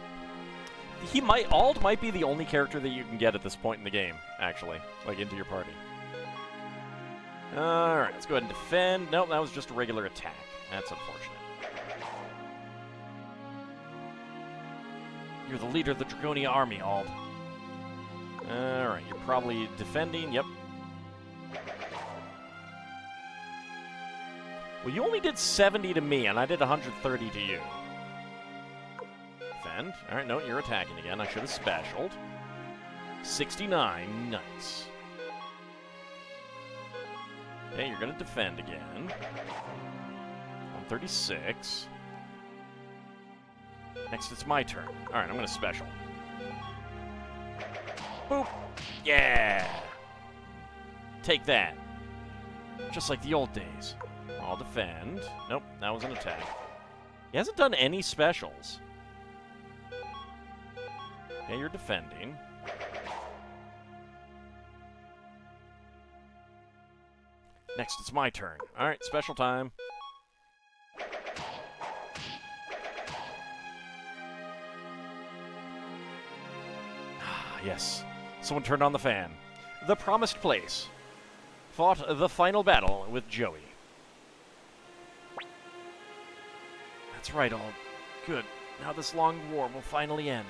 Ald might be the only character that you can get at this point in the game, actually. Like, into your party. Alright, let's go ahead and defend. Nope, that was just a regular attack. That's unfortunate. You're the leader of the Dragonia army, Ald. Alright, you're probably defending. Yep. Well, you only did 70 to me, and I did 130 to you. Defend. Alright, no, you're attacking again. I should have specialed. 69. Nice. Okay, you're going to defend again. 136. Next, it's my turn. Alright, I'm going to special. Boop! Yeah! Take that. Just like the old days. I'll defend. Nope, that was an attack. He hasn't done any specials. Okay, you're defending. Next, it's my turn. Alright, special time. Yes. Someone turned on the fan. The promised place. Fought the final battle with Joey. That's right, Ald. Good. Now this long war will finally end.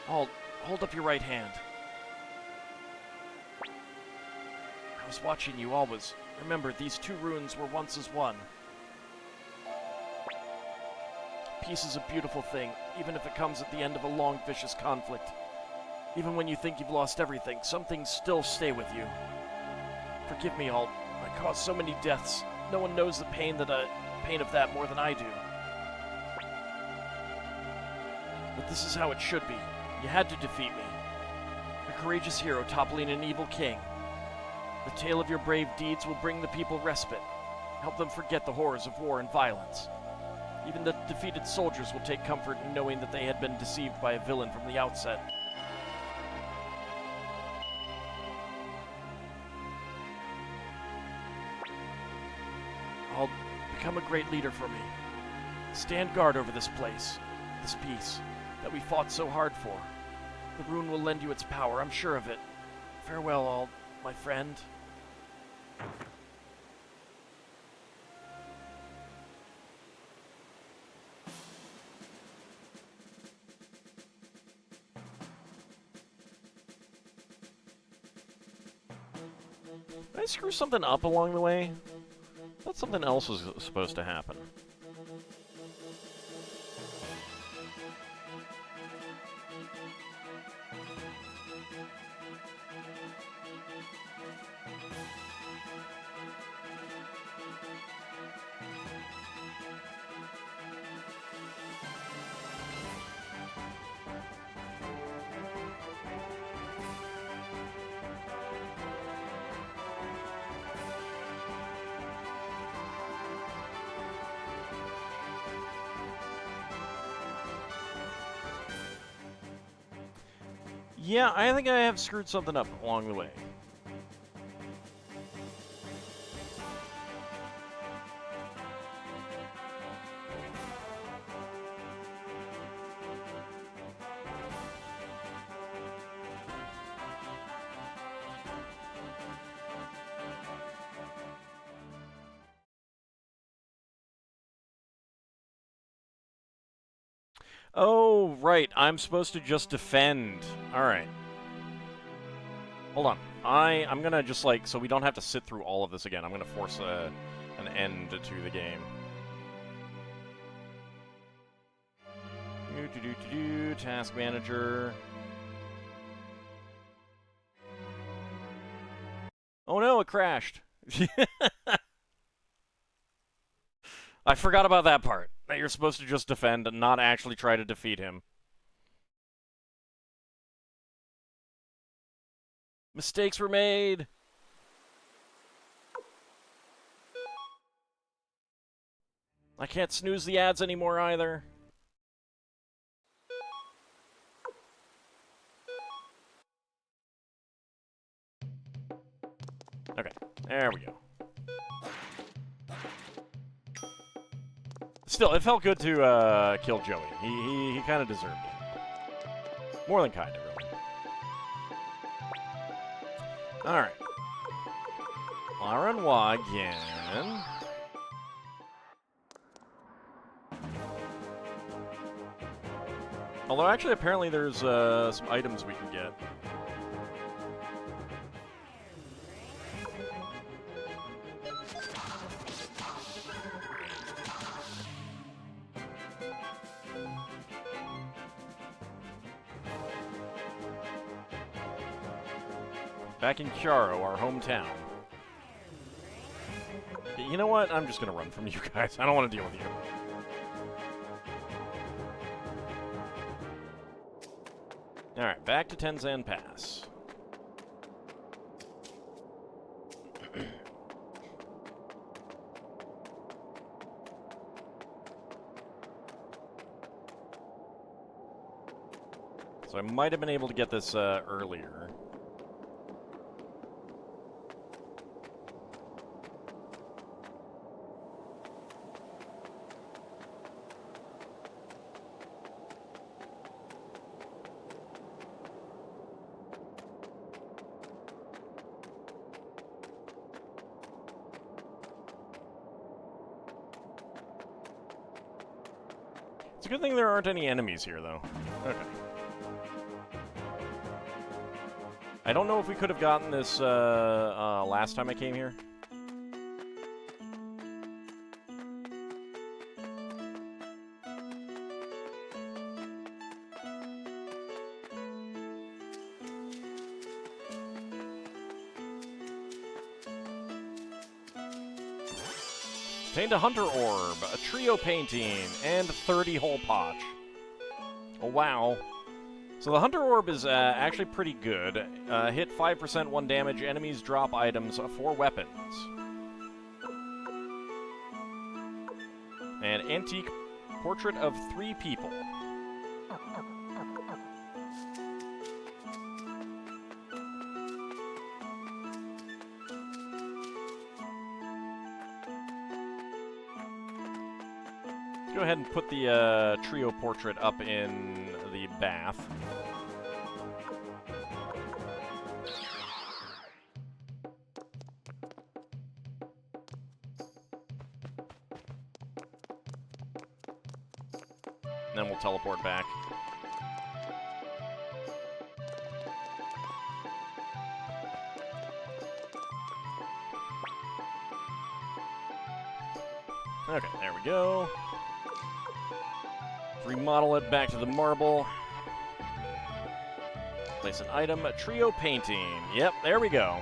Ald, hold up your right hand. I was watching you always. Remember, these two runes were once as one. Peace is a beautiful thing, even if it comes at the end of a long, vicious conflict. Even when you think you've lost everything, some things still stay with you. Forgive me, Ald. I caused so many deaths. No one knows the pain of that more than I do. But this is how it should be. You had to defeat me. A courageous hero toppling an evil king. The tale of your brave deeds will bring the people respite. Help them forget the horrors of war and violence. Even the defeated soldiers will take comfort in knowing that they had been deceived by a villain from the outset. I'll become a great leader for me. Stand guard over this place, this peace, that we fought so hard for. The rune will lend you its power, I'm sure of it. Farewell, Ald, my friend. Did I screw something up along the way? I thought something else was supposed to happen. Yeah, I think I have screwed something up along the way. Oh, right. I'm supposed to just defend. Alright. Hold on. I'm gonna just, like, so we don't have to sit through all of this again, I'm gonna force an end to the game. Task manager. Oh no, it crashed. I forgot about that part. That you're supposed to just defend and not actually try to defeat him. Mistakes were made! I can't snooze the ads anymore either. Okay, there we go. Still, it felt good to kill Joey. He kind of deserved it. More than kind of, really. Alright. La Renoir again. Although, actually, apparently there's some items we can get. Back in Chiaro, our hometown. You know what? I'm just gonna run from you guys. I don't want to deal with you. Alright, back to Tenzan Pass. So I might have been able to get this earlier. It's a good thing there aren't any enemies here, though. Okay. I don't know if we could have gotten this last time I came here. Obtained a Hunter Orb, a Trio Painting, and 30 Hole Potch. Oh, wow. So the Hunter Orb is actually pretty good. Hit 5% 1 damage, enemies drop items for weapons. An Antique Portrait of 3 People. Go ahead and put the trio portrait up in the bath. And then we'll teleport back. Okay, there we go. Remodel it back to the marble. Place an item, a trio painting. Yep, there we go.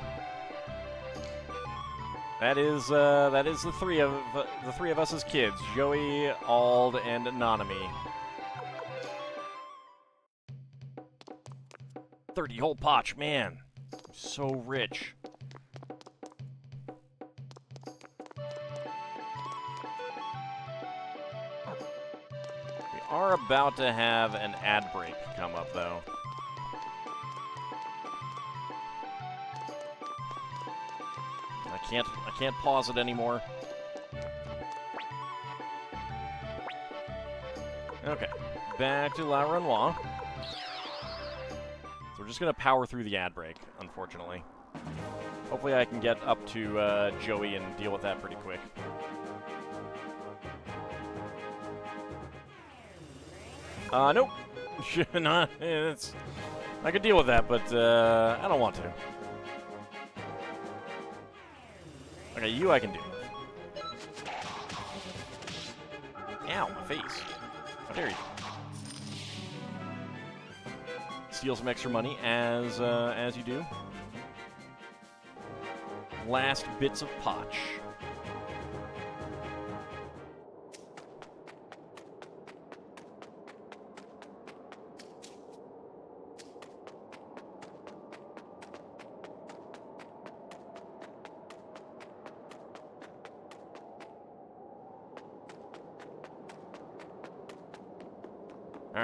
That is the three of us as kids: Joey, Ald, and Nanami. 30 Hole Potch, man, so rich. Are about to have an ad break come up, though. I can't pause it anymore. Okay, back to La Renoir. So we're just gonna power through the ad break, unfortunately. Hopefully I can get up to Joey and deal with that pretty quick. Nope. Not, I could deal with that, but I don't want to. Okay, you I can deal with. Ow, my face. How dare you. Steal some extra money, as you do. Last bits of potch.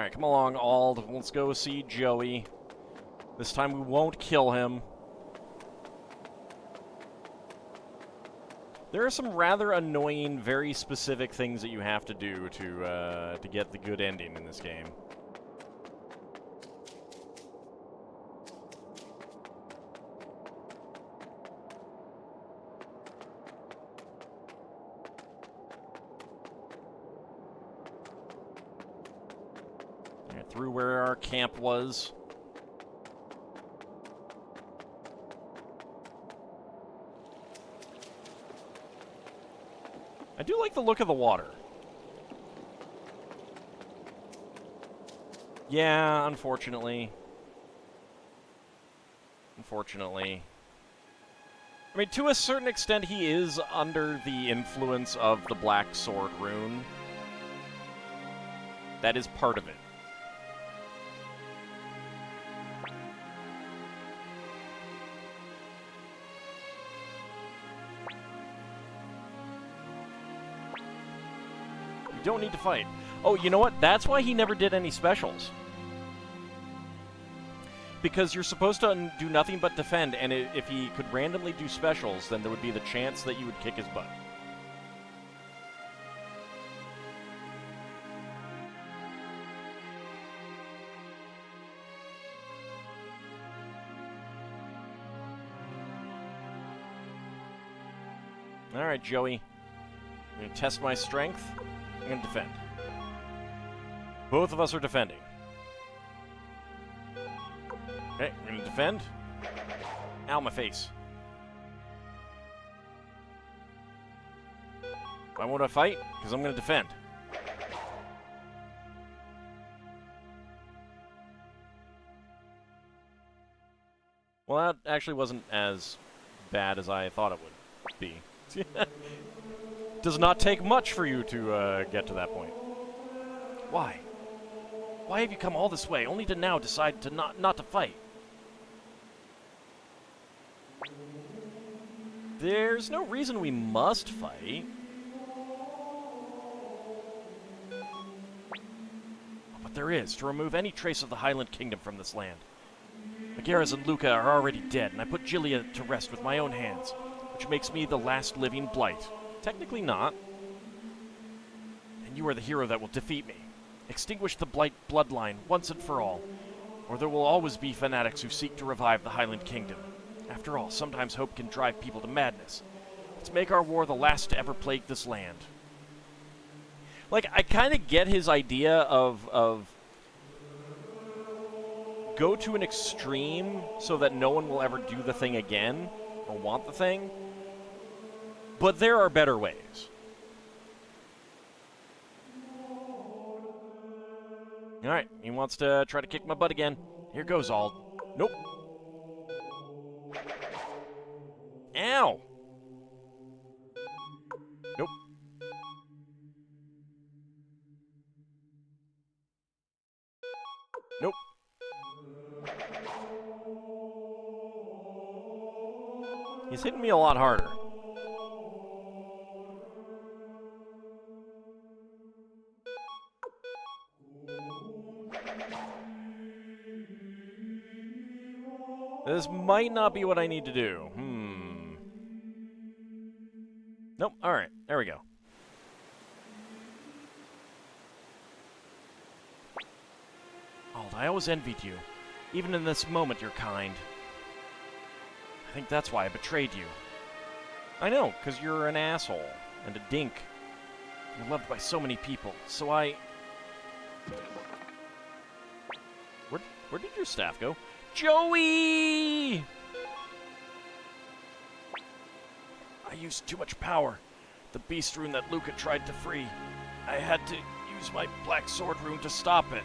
Alright, come along, Ald. Let's go see Joey. This time we won't kill him. There are some rather annoying, very specific things that you have to do to get the good ending in this game. Through where our camp was. I do like the look of the water. Yeah, unfortunately. Unfortunately. I mean, to a certain extent, he is under the influence of the Black Sword rune. That is part of it. You don't need to fight. Oh, you know what? That's why he never did any specials. Because you're supposed to do nothing but defend, and if he could randomly do specials, then there would be the chance that you would kick his butt. Alright, Joey. I'm going to test my strength. I'm going to defend. Both of us are defending. Okay, we're going to defend. Ow, my face. Why won't I fight? Because I'm going to defend. Well, that actually wasn't as bad as I thought it would be. Does not take much for you to get to that point. Why? Why have you come all this way, only to now decide to not to fight? There's no reason we must fight. But there is, to remove any trace of the Highland Kingdom from this land. Megaras and Luca are already dead, and I put Gilia to rest with my own hands, which makes me the last living Blight. Technically not. And you are the hero that will defeat me. Extinguish the Blight bloodline once and for all, or there will always be fanatics who seek to revive the Highland Kingdom. After all, sometimes hope can drive people to madness. Let's make our war the last to ever plague this land. Like, I kind of get his idea of go to an extreme so that no one will ever do the thing again, or want the thing. But there are better ways. Alright, he wants to try to kick my butt again. Here goes, Ald. Nope. Ow! Nope. Nope. He's hitting me a lot harder. This might not be what I need to do. Nope, alright, there we go. Ald, I always envied you. Even in this moment, you're kind. I think that's why I betrayed you. I know, because you're an asshole and a dink. You're loved by so many people, so I... Where did your staff go? Joey! I used too much power. The beast rune that Luca tried to free. I had to use my black sword rune to stop it.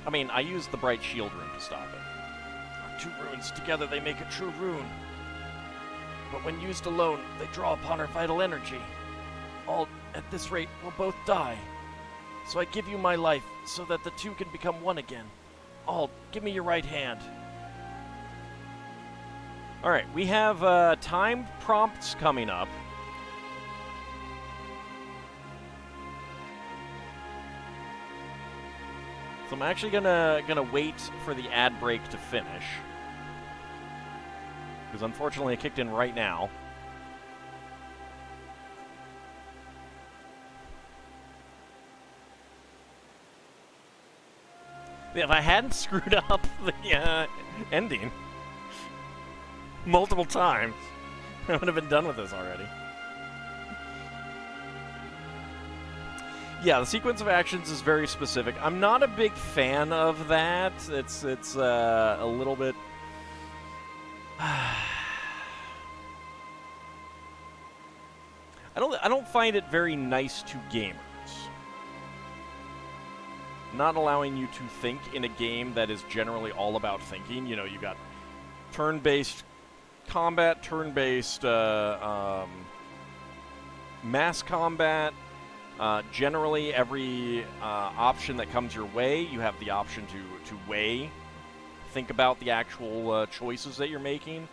I mean, I used the bright shield rune to stop it. Our two runes, together they make a true rune. But when used alone, they draw upon our vital energy. All, at this rate, will both die. So I give you my life, so that the two can become one again. Ald, give me your right hand. Alright, we have timed prompts coming up. So I'm actually gonna wait for the ad break to finish. Because unfortunately it kicked in right now. If I hadn't screwed up the ending multiple times, I would have been done with this already. Yeah, the sequence of actions is very specific. I'm not a big fan of that. It's a little bit. I don't find it very nice to gamers. Not allowing you to think in a game that is generally all about thinking. You know, you got turn-based combat, turn-based mass combat. Generally, every option that comes your way, you have the option to weigh, think about the actual choices that you're making.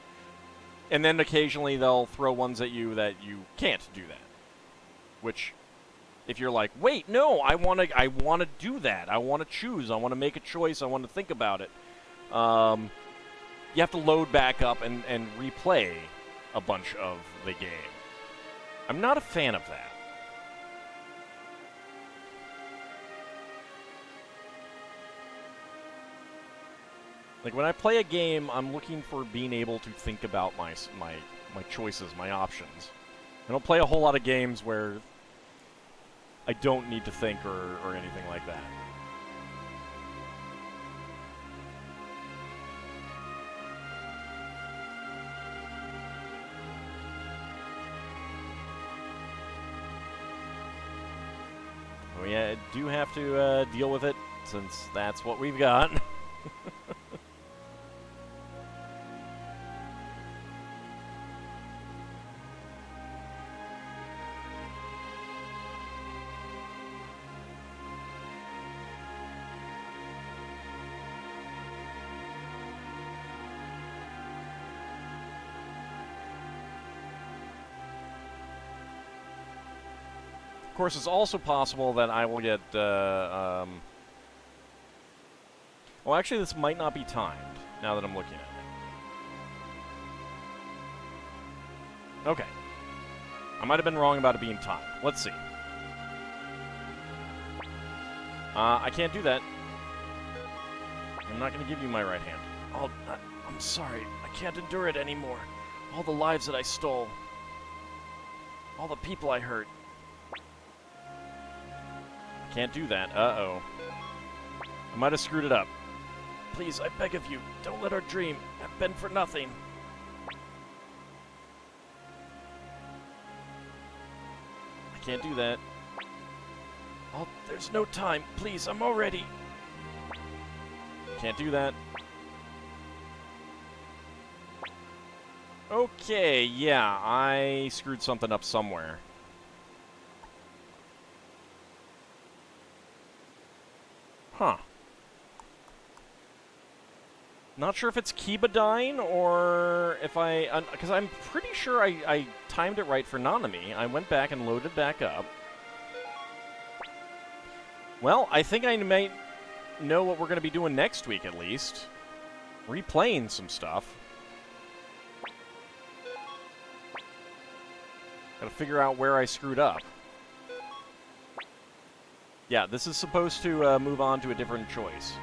And then occasionally they'll throw ones at you that you can't do that. Which, if you're like, wait, no, I want to do that. I want to choose. I want to make a choice. I want to think about it. You have to load back up and replay a bunch of the game. I'm not a fan of that. Like, when I play a game, I'm looking for being able to think about my choices, my options. I don't play a whole lot of games where I don't need to think or anything like that. We do have to deal with it, since that's what we've got. Of course, it's also possible that I will get, well, actually, this might not be timed, now that I'm looking at it. Okay. I might have been wrong about it being timed. Let's see. I can't do that. I'm not going to give you my right hand. Oh, I'm sorry. I can't endure it anymore. All the lives that I stole. All the people I hurt. Can't do that. Uh-oh. I might have screwed it up. Please, I beg of you, don't let our dream have been for nothing. I can't do that. Oh, there's no time. Please, I'm already. Can't do that. Okay, yeah, I screwed something up somewhere. Huh. Not sure if it's Kibadine or if because I'm pretty sure I timed it right for Nanami. I went back and loaded back up. Well, I think I might know what we're going to be doing next week, at least. Replaying some stuff. Gotta figure out where I screwed up. Yeah, this is supposed to move on to a different choice.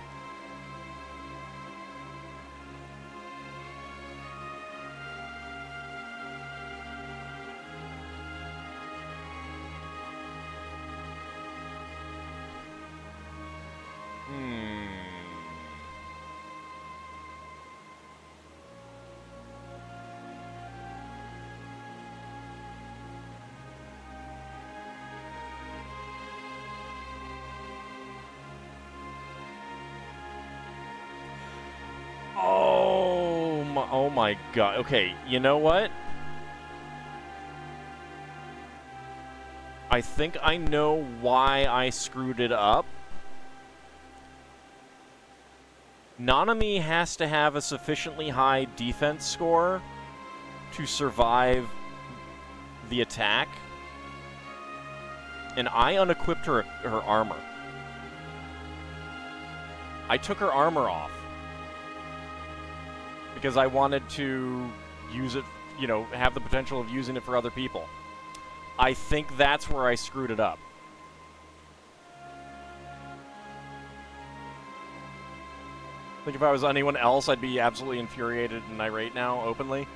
Oh my god. Okay, you know what? I think I know why I screwed it up. Nanami has to have a sufficiently high defense score to survive the attack. And I unequipped her armor. I took her armor off. Because I wanted to use it, you know, have the potential of using it for other people. I think that's where I screwed it up. I think if I was anyone else, I'd be absolutely infuriated and irate now, openly.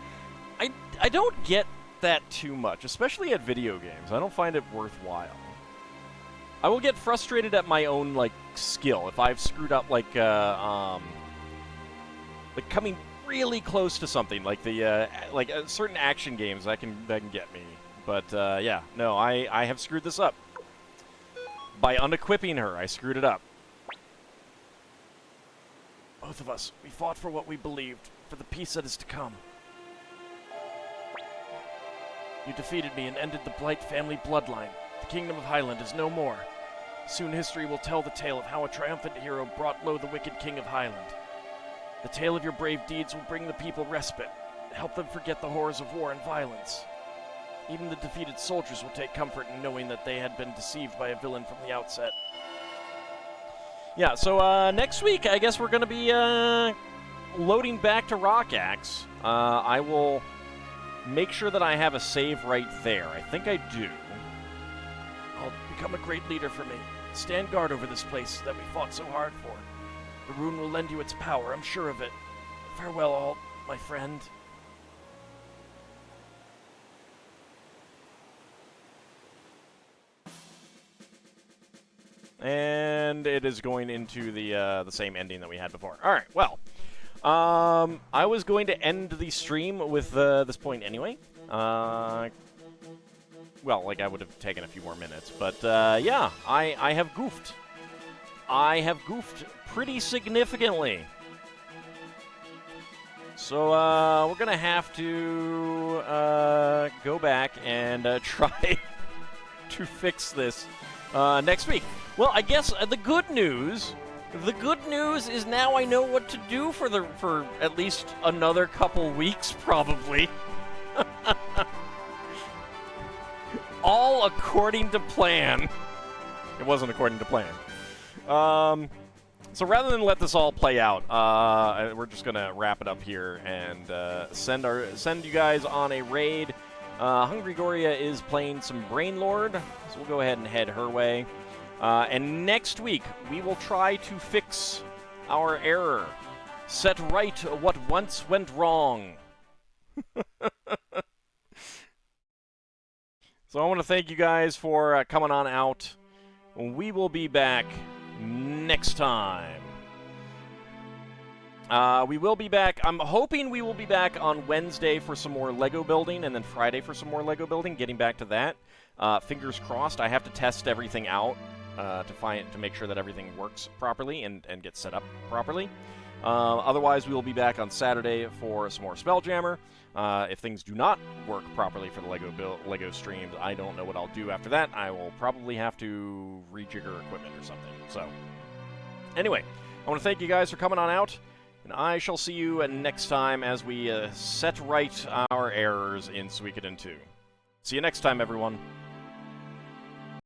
I don't get that too much, especially at video games. I don't find it worthwhile. I will get frustrated at my own, like, skill. If I've screwed up, like coming really close to something, like the, certain action games that can get me. But, yeah, no, I have screwed this up. By unequipping her, I screwed it up. Both of us, we fought for what we believed, for the peace that is to come. You defeated me and ended the Blight family bloodline. The Kingdom of Highland is no more. Soon history will tell the tale of how a triumphant hero brought low the wicked King of Highland. The tale of your brave deeds will bring the people respite, help them forget the horrors of war and violence. Even the defeated soldiers will take comfort in knowing that they had been deceived by a villain from the outset. Yeah, so next week, I guess we're going to be loading back to Rock Axe. I will make sure that I have a save right there. I think I do. I'll become a great leader for me. Stand guard over this place that we fought so hard for. The rune will lend you its power, I'm sure of it. Farewell all, my friend. And it is going into the same ending that we had before. All right, well, I was going to end the stream with this point anyway. Well, like I would have taken a few more minutes, but yeah, I have goofed. I have goofed pretty significantly. So we're gonna have to go back and try to fix this next week. Well, I guess the good news is now I know what to do for at least another couple weeks, probably. All according to plan. It wasn't according to plan. So rather than let this all play out, we're just gonna wrap it up here and send you guys on a raid. Hungry Goria is playing some Brainlord, so we'll go ahead and head her way. And next week, we will try to fix our error. Set right what once went wrong. So I want to thank you guys for coming on out. We will be back next time. We will be back. I'm hoping we will be back on Wednesday for some more Lego building, and then Friday for some more Lego building. Getting back to that. Fingers crossed. I have to test everything out to make sure that everything works properly and gets set up properly. Otherwise, we will be back on Saturday for some more Spelljammer. If things do not work properly for the Lego streams, I don't know what I'll do after that. I will probably have to rejigger equipment or something. So, anyway, I want to thank you guys for coming on out, and I shall see you next time as we set right our errors in Suikoden II. See you next time, everyone.